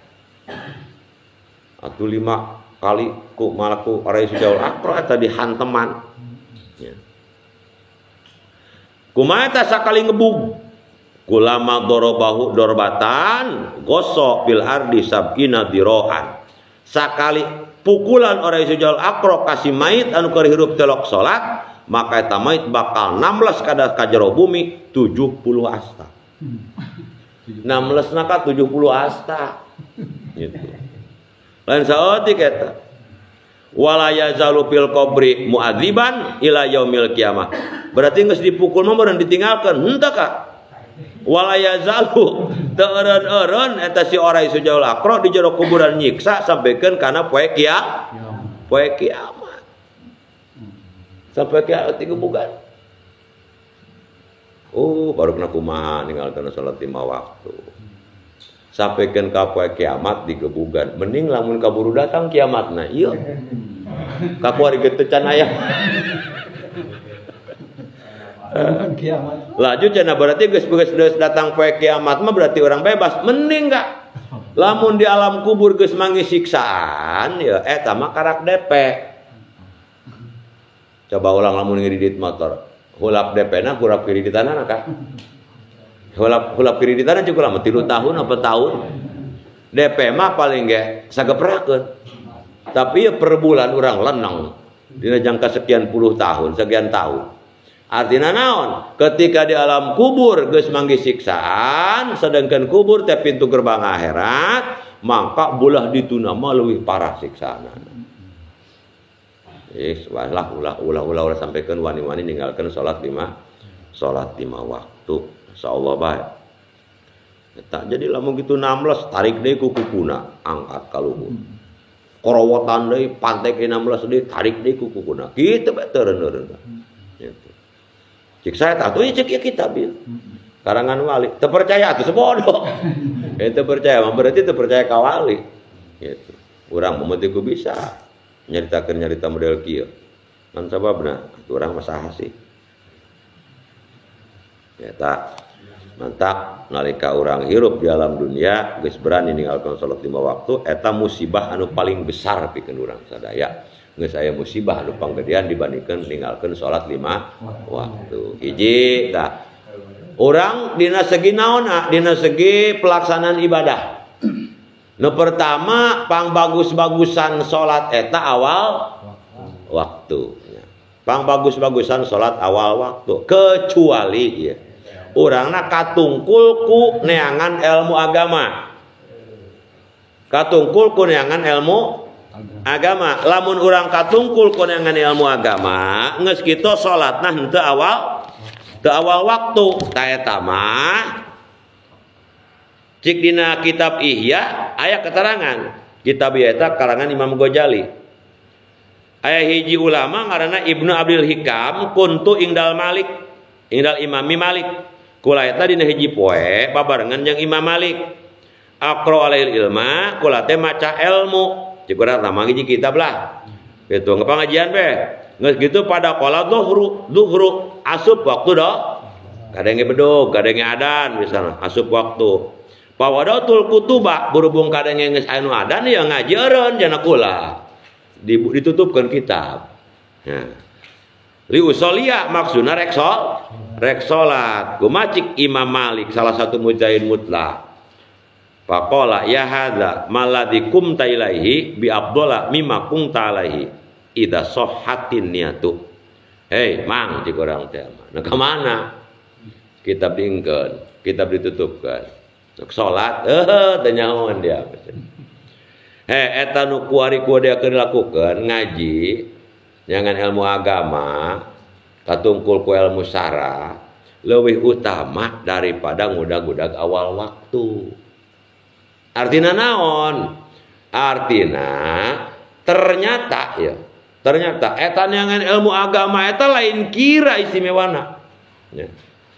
Atuh 5 kali ku malaku Rai Sujaul Akro eta dihanteman. Ya. Kumaha eta sakali ngebug? Kulama dorobahu dorbatan gosok bil ardi sab'ina dirohan. Sakali pukulan Rai Sujaul Akro kasih mayit anu keur hirup telok salat maka eta mait bakal 16 kada ka jero bumi 70 asta. 16 naka 70 asta. Gitu. Lain saeutik eta. Wala yazalu fil qabri mu'adziban ila yaumil qiyamah. Berarti geus dipukul mah meureun ditinggalkeun henteu ka. Wala yazalu teu eureun-eureun eta si Rai Sujaul Akro di jero kuburan nyiksa sampikeun kana poe kiamat. Sampai kiamat digebugan. Baru kena kumaha ninggalkeun salat 5 waktu. Sampikeun ka poe kiamat digebugan. Mending lamun kaburu datang kiamatna. Ieu. Ka kuari teu can aya. Laju cenah berarti geus datang poe kiamat mah berarti orang bebas. Mending enggak. Lamun di alam kubur geus mangge siksaan ya eta mah karak DP. Coba ulang lamun ngiridit motor. Hulap DP-na kurap kiriditanana kah? Hulap kiriditanana cukup lama 3 tahun apa tahun. DP mah paling ge sageprakeun. Tapi ya per bulan urang leneng. Dina jangka sekian puluh tahun, sekian tahun. Artina naon? Ketika di alam kubur geus mangge siksaan, sedangkan kubur teh pintu gerbang akhirat, maka bulah dituna mah leuwih parah siksaana. Ulah sampaikan wani-wani ninggalkan salat 5 waktu. Insyaallah bae. Eta jadi lamun kitu 16 tarik deui ku kukuna angkat ka luhur. Korowotan deui pantek 16 deui tarik deui ku kukuna. Kitu bae teureun-eureun. Gitu. Cik saya tah tuh cek kitab ieu. Karangan wali. Teu percaya atuh sebodoh. Teu percaya mah berarti teu percaya ka wali. Gitu. Urang mah ku bisa. Nyarita model kieu. Man sababna urang mah saha sih? Eta mantap nalika urang hirup di alam dunia geus berani ninggalkeun salat 5 waktu eta musibah anu paling besar pikeun urang sadaya. Geus aya musibah anu panggedean dibandingkeun ninggalkeun salat 5 waktu. Hiji tah. Urang dina segi naonna? Dina segi pelaksanaan ibadah. Nu pertama pangbagus-bagusan salat eta awal waktu. Pangbagus-bagusan salat awal waktu kecuali ya urangna katungkul ku neangan ilmu agama. Katungkul ku neangan ilmu agama. Lamun urang katungkul ku neangan ilmu agama, geus kitu salatna henteu awal waktu. Ta eta mah cik dina kitab Ihya aya keterangan. Kitab Ihya eta karangan Imam Ghazali. Aya hiji ulama ngaranna Ibnu Abdul Hikam kuntu ingdal Imami Malik. Kula eta dina hiji poe babarengan jeung Imam Malik. Aqra alail ilma, kula teh maca ilmu. Cik urang tah manggi kitab lah. Kitu ngapangajian be. Geus kitu pada qala zuhru asup waktu do. Kadenge bedog, kadenge adan misalna asup waktu. Pawadatul kutuba berhubung kadang geus anu adan ya ngaji eureun jana kula. Ditutupkeun kitab. Nah. Li usolia maksudna rek rek salat kumacik Imam Malik salah satu mujtahid mutlak faqala ya hadza maladikum tailaihi bi afdala mimma kunta alaihi idza sahhatin niyatu hei mang cik orang teh nah kemana kitab diingkeun kitab ditutupkeun untuk salat teu nyahoan dia eta nu kuari ku dia keur lakukeun ngaji jangan ilmu agama katungkul ku ilmu syara leuwih utama daripada ngudag-udag awal waktu. Artina naon? Artina ternyata eta nyangan ilmu agama eta lain kira istimewana. Ya.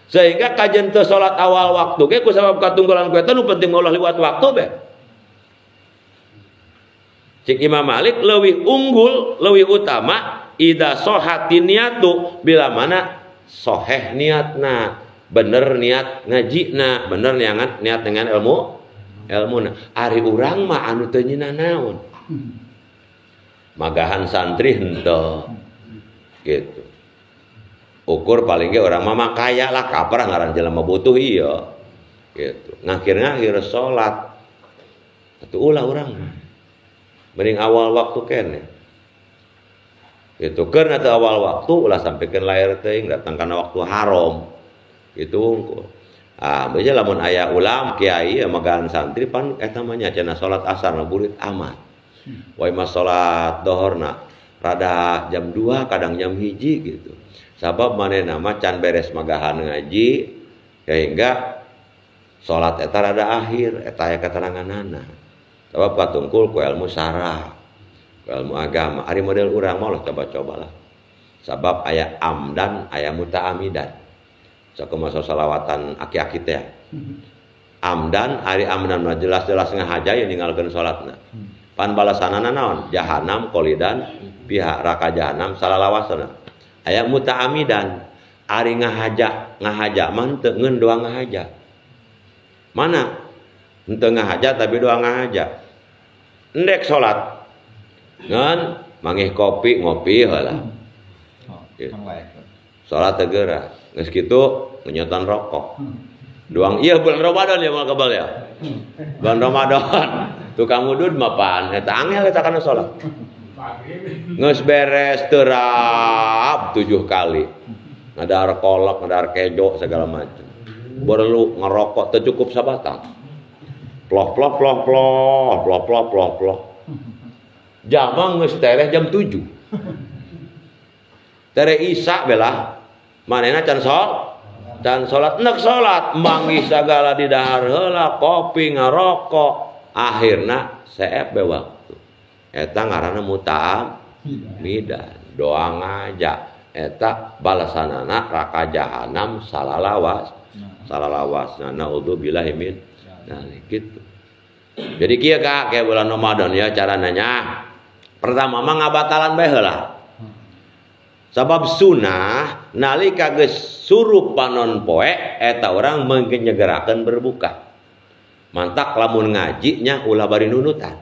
Sehingga kajen teu salat awal waktu ge ku sabab katunggulan ku eta nu penting maulah liwat waktu be. Cik Imam Malik leuwih unggul, leuwih utama ida sohatin niatu bila mana soheh niatna, bener niat ngajina, bener niat dengan ilmuna. Ari urang mah anu teu nyina naon. Magahan santri henteu. Gitu. Ukur paling ge urang mah kaya lah kaprah ngaran jelema butuh ieu. Gitu. Ngakhir salat. Atuh ulah urang. Mending awal waktu kene. Itu karena teu awal waktu ulah sampikeun lair teuing datang kana waktu haram. Itu unggul. Beja lamun aya ulam kiai magahan santri pan eta mah nya cenah salat asar na burit amat. Wai mah salat dohorna rada jam 2 kadang jam 1 gitu. Sabab manehna mah can beres magahan ngaji sehingga salat eta rada akhir eta aya keteranganana. Sebab katungkul ku ilmu syara, ku ilmu agama. Ari model urang mah lah coba-cobalah. Sabab aya amdan, aya muta'amidan. Sakumaha salawatan aki-aki teh. Amdan, ari amdan mah jelas-jelas ngahaja yang ninggalkeun salatna. Pan balasanana naon? Jahanam qolidan pihak raka jahanam salalawasana. Aya muta'amidan, ari ngahaja mah teu ngeun doang ngahaja. Mana? Henteu ngahaja tapi doang ngahaja. Endek salat. Ngan mangih kopi ngopi heula. Salat teu geura. Geus kitu ngenyotan rokok. Doang iya bulan Ramadan ya mal kebal ya. Bulan Ramadan. Tukang udud mah pan eta angel eta kana salat. Geus beres terap 7 kali. Ngadar kolak, ngadar kejo segala macam. Baru ngerokok teu cukup sabatang. Ploh. Jamang geus tereh jam 7. Tere Isya belah. Manehna can salat neuk salat manggih sagala di dahar heula kopi ngarokok akhirna seep be waktu. Eta ngaranna muta'amidan. Doa ngajak eta balasanana raka jahanam salalawasna naudzubillahi min gitu. Jadi kieu Kak kayak bulan Ramadan ya cara nanya. Pertama mah ngabatalan bae heula. Sabab sunnah nalika geus suruh panon poe eta urang mungkin nyegerakeun berbuka. Mantak lamun ngaji nya ulah bari nunutan.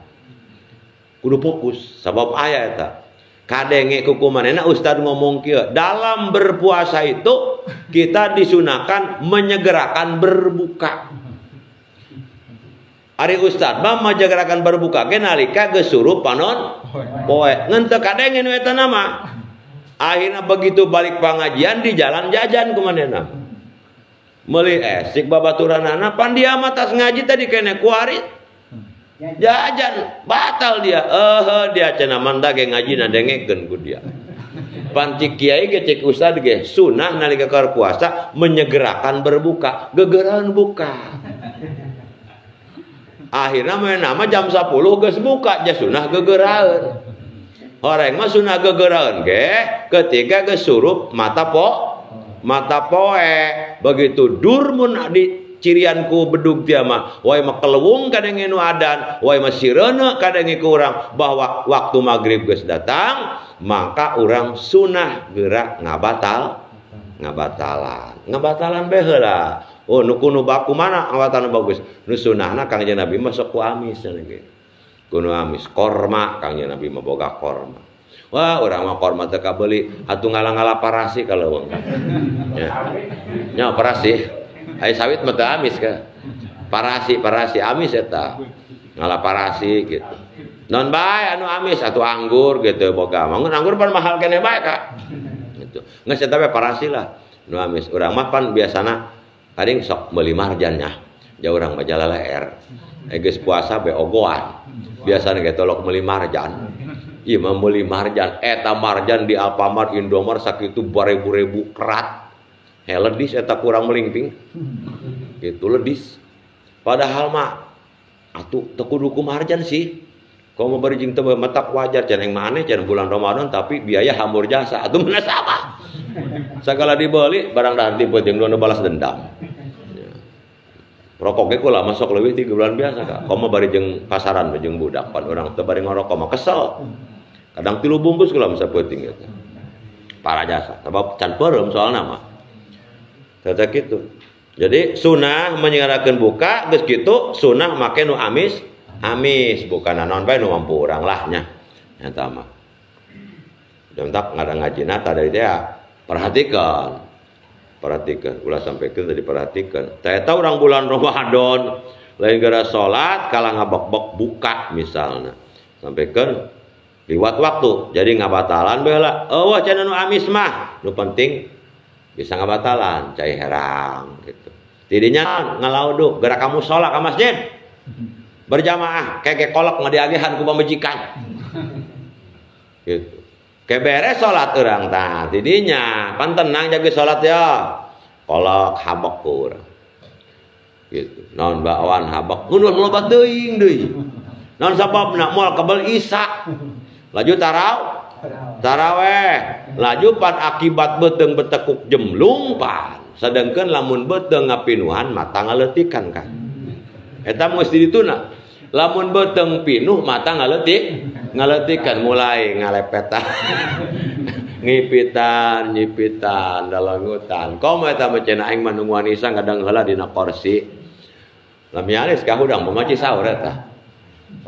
Kudu fokus sabab aya eta. Kadenge kuku manehna ustad ngomong kieu, dalam berpuasa itu kita disunahkan menyegerakan berbuka. Ari ustad mah majagerakan berbuka ge nalika geus suruh panon poe. Ngan teu kadenge nu eta nama. Akhirna begitu balik pengajian di jalan jajan ku manehna. Meuli esik babaturanana pan dia mah tas ngaji tadi kene kuari. Jajan batal dia. Dia cenah manda ge ngaji na dengekeun ku dia. Pan cik kiai ge cik ustad ge sunah nalika keur puasa menyegerakan berbuka, gegeran buka. Akhirnya main nama jam 10 geus buka ja sunah gegeraeun. Horeng mah sunah gegeraeun ge ketika geus surup mata poe. Begitu dur mun di cirian ku bedug dia mah wae mah kelewung kadenge nu adan, wae mah sireuna kadenge ku urang bahwa waktu maghrib geus datang, maka urang sunah geura ngabatalan bae heula. Oh nu kuno baku mana awatan bagus. Nu sunahna Kangjeng Nabi mah sok ku amis cenah ge. Kuno amis korma Kangjeng Nabi mah boga korma. Wah, urang mah korma teu kabeli, atuh ngalah-ngalah parasi kalau ya. Nya parasi. Ai sawit mah teu amis ka. Parasi amis eta. Ngalah parasi gitu. Non bae anu amis atuh anggur gitu boga. Mun anggur pan mahal keneh bae ka. Gitu. Geus eta bae parasi lah. Nu amis urang mah pan biasana kading sok meuli marjan nya. Ja urang mah jala leer. Geus puasa be ogoan. Biasana ge tolok meuli marjan. Ieu mah meuli marjan, eta marjan di Alfamart, Indomart sakitu baribu-ribu kerat. Ledis eta kurang melingping. Gitu ledis. Padahal mah atuh teu kudu ku marjan sih. Komo bari jeung teu matak wajar cenah maneh cenah bulan Ramadan tapi biaya hambur jasa. Atuh mana sama. Sagala dibeli barang dah tipe jeung nu balas dendam. Rokok ge kula masuk leuwih 3 bulan biasa Kak. Komo bari jeung pasaran jeung budak pan urang teu bari ngarokok mah kesel. Kadang 3 bungkus kula masa peuting eta. Para jasa, sabab can peureum soalna mah. Tata kitu. Jadi sunah menyengarakeun buka geus kitu sunah make nu amis bukan naon bae nu mampu urang lah nya. Eta mah. Dentak ngada-ngajina tadi teh perhatikan ulah sampaikan tadi perhatikan. Eta orang bulan Ramadan lain gara salat kalah ngabok-bok buka misalnya. Sampaikan liwat waktu jadi ngabatalan baheula. Eueuh cenah nu amis mah. Nu penting bisa ngabatalan cai herang gitu. Tidinya ngalaudu geura kamu salat ka masjid. Berjamaah keke kolok ngadiagehan ku pamajikan. Gitu. Kebere salat urang tah tidinya pan tenang jaga salat ya kolok habok urang gitu naon baawan habok mun loba teuing deui naon sababna moal kabel isya laju taraweh laju pan akibat beuteung betekuk jemlung pan sedengkeun lamun beuteung ngapinuhan mata ngaleutikan kan eta mesti dituna lamun beuteung pinuh mata ngaleutikan mulai ngalepetan ngipitan dalangutan komo eta mah cenah aing manung wanisa kadang heula dina kursi lamialis ka hudang mamaci saur eta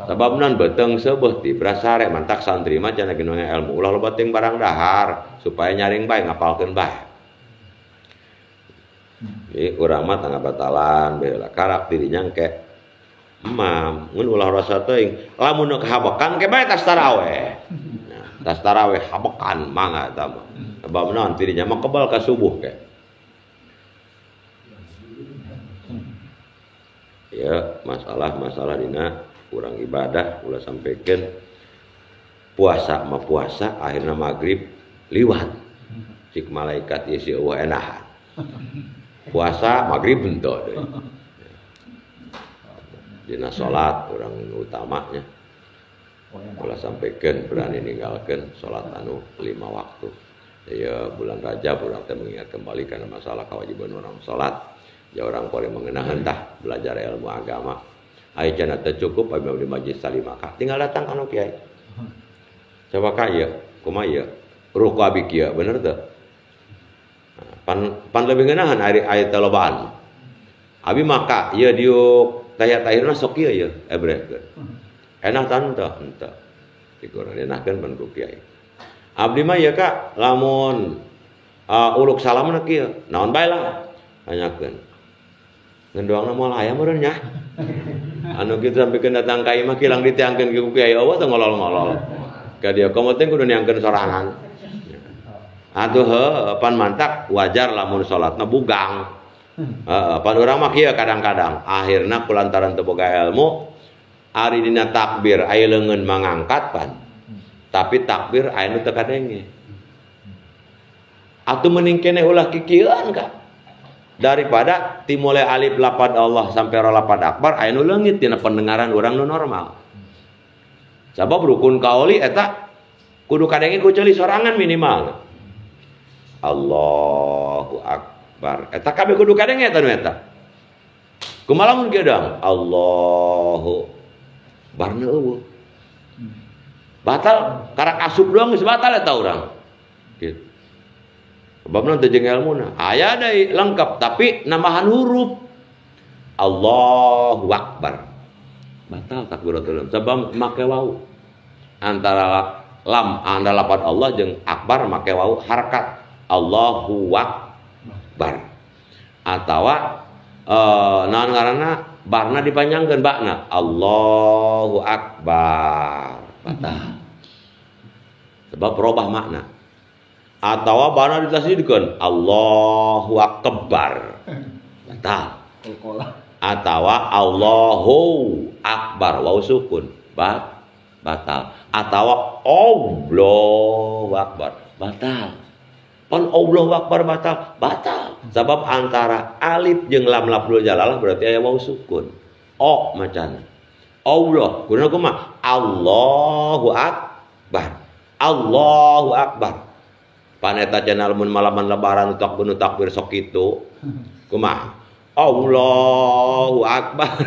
sababna beuteung seubeuh ti brasare mantak santri mah cenah ginu ilmu ulah loba teuing barang dahar supaya nyaring bae ngapalkeun bae ieu urang mah tangga batalan bae karak dirinya engke Mam, mun ulah rasa teuing, lamun nu kahabekan ke bae tas taraweh. Nah, tas taraweh habekan mangga eta mah. Sebab naon dirinya mah kebal ka subuh ke. Ya, masalah dina kurang ibadah ulah sampaikeun puasa mah puasa akhirna magrib liwat. Cik malaikat ieu si eueuh enahan. Puasa magrib henteu deui. Dina salat urang utamanya ulah sampaikan berani ninggalkan salat anu 5 waktu ya bulan Rajab urang teh mengingat kembali karena masalah kewajiban orang salat ya orang pore mengenahan tah belajar ilmu agama aya cenah teu cukup aya di majelis salimah tinggal datang anu kiai coba ka ieu kumaha ieu ruku abi kieu bener teu pan lebih ngeunahan aya teh lobaan abi maka ieu diuk tayat-tayatna sok ieu ya ebrehkeun. Enak tan teu? Henteu. Digoreng enahkeun pan ku kiai. Abdi mah ieu Kak, lamun uluk salamna kieu, naon bae lah. Tanyakeun. Ngendoangna moal aya meureun nya. Anu kitu sampikeun datang ka imah kilang ditiangkeun ku kiai eueuh teu ngolol-ngolol. Ka dieu komo teh kudu niangkeun sorangan. Atuh heuh pan mantak wajar lamun salatna bugang. Pan urang mah kieu kadang-kadang akhirna kulantaran teu boga ilmu ari dina takbir aya leungeun mangangkat pan tapi takbir aya nu teu kadenge atuh mending keneh ulah kikieun Kak daripada timulai alif lapad Allah sampai ra lapad akbar aya nu leungit dina pendengaran urang nu normal sabab rukun kauli eta kudu kadenge ku ceuli sorangan minimal Allahu akbar eta kabeh kudu kadenge eta nu eta. Kumaha mun gedang? Allahu barna eueuh. Batal karak asup doang geus batal eta urang. Gitu. Sebabna teu jeung ilmuna. Aya deui lengkap tapi nambahan huruf. Allahu akbar. Batal takbiratul ihram. Sabab make wau antara lam anda lapan Allah jeung akbar make wau harakat Allahu akbar atawa naon ngaranna barna dipanjangkeun bakna Allahu akbar batal sebab robah makna atawa barna ditasdidkeun Allahu akbar batal atawa Allahu akbar wau sukun batal atawa Allahu akbar batal pon Allahu akbar batal sebab antara alif jeung lam lafzul jalalah berarti aya wau sukun o macan Allah kunaon kumaha Allahu akbar pan eta cenah mun malaman lebaran takbir sok kitu kumaha Allahu akbar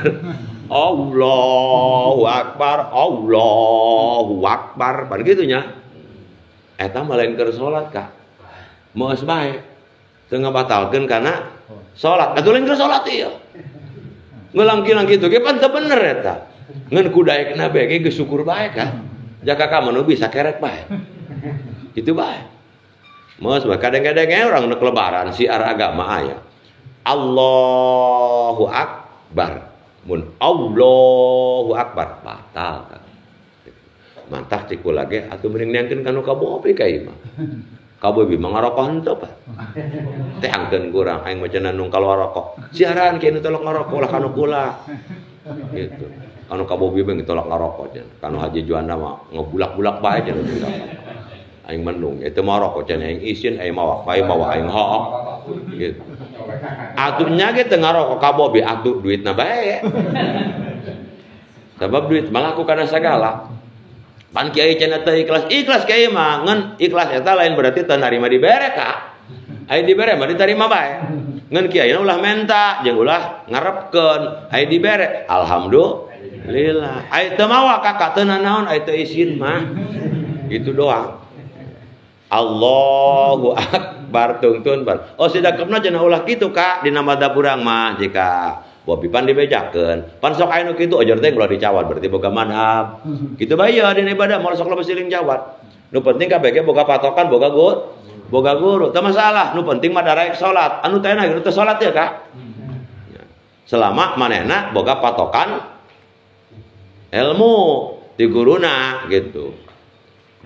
Allahu akbar Allahu akbar pan kitu nya eta mah lain keur salat ka moos bae teu ngabatalkeun kana salat atuh lain keur salat ieu ngelangkilang kitu ge pan teu bener eta ngeun kudaekna bae ge geus syukur bae kan jaka ka manu bisa kerek bae kitu bae moos bae kadang-kadang urang neuk lebaran siar agama aya Allahu akbar mun Allahu akbar batal kan mantah cik kula ge atuh mending neangkeun kanu kabobi ka ieu mah kabobi mah ngarokok henteu pa teh angkeun kurang aing mah cenah nu kalau ngarokok siaran kieu nu tolok ngarokok lah kanu kula gitu kanu kabobi mah tolok ngarokok cenah kanu haji juanda mah ngebulak-bulak bae cenah aing menung eta mah rokok cenah aing isin aing mawak bae mawa aing hook gitu atunya ge teu ngarokok kabobi atuh duitna bae sebab duit mah laku kana sagala pan kiai cenah teh ikhlas kiai mah ngan ikhlas eta lain berarti teu narima dibere ka aya dibere mah ditarima bae ngan kiai ulah menta jeung ulah ngarepkeun aya dibere alhamdulillah aya teu mawa kakak teu naon aya teu isin mah gitu doang Allahu akbar tungtun bar oh sidakepna cenah ulah kitu ka dina madhab urang mah jika bobi pan dibejakeun pan sok aya nu kitu ajar teh ulah dicawat berarti boga madhab kitu bae ya dina ibadah moal sok lemes siling jawat nu penting kabeh ge boga patokan boga guru teu masalah nu penting mah daraek salat anu teh na teu salat ya ka selama manehna boga patokan ilmu ti guruna gitu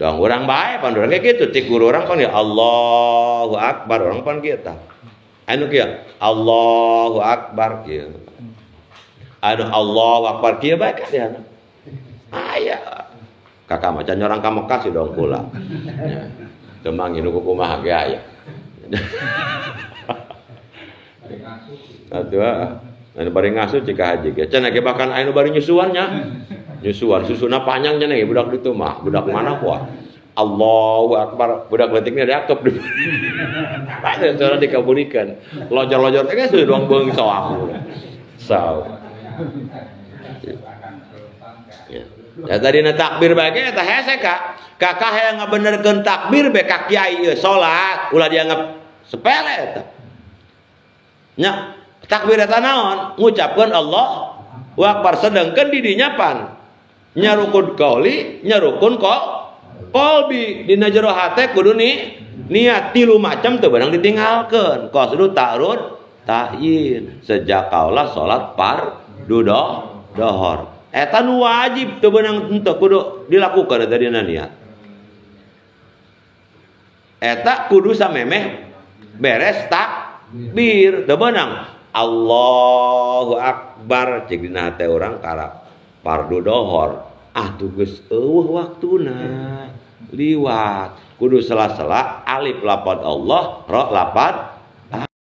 dong urang bae pan urang kayak gitu ti guru urang pan ya Allahu akbar urang pan kieu anu kieu Allahu akbar kieu anu Allahu akbar kieu bae ka dia aya kakak macan nyorang ka Mekah sih dong kula teu mangin ku kumaha ge aya atuh anu bari ngasuh cika haji ge cenah ge bahkan anu bari nyusuan nya nyusuan susuna panjang cenah budak ditu mah budak mana kuat Allahu akbar budak leutikna diakep di padahal cara dikabulikeun lojor-lojor teh geus doang beung soak saw ya tadi na takbir bae ge eta hese ka kakak hayang ngabenerkeun takbir be ka kiai ieu salat ulah dianggap sepele eta nya takbir eta naon ngucapkeun Allahu akbar sedengkeun di dinya pan nyarukun qauli nyarukun qalbi dina jero hate kudu niat tilu macam teu beunang ditinggalkeun qasdu ta'rud ta'yin sejak kaulah salat fardu dohor eta nu wajib teu beunang henteu kudu dilakukeun eta dina niat eta kudu samemeh beres takbir teu beunang Allahu akbar cek dina hate urang kara fardu dohor atuh geus eueuh waktuna liwat kudu sela-sela alif lapan Allah ra lapan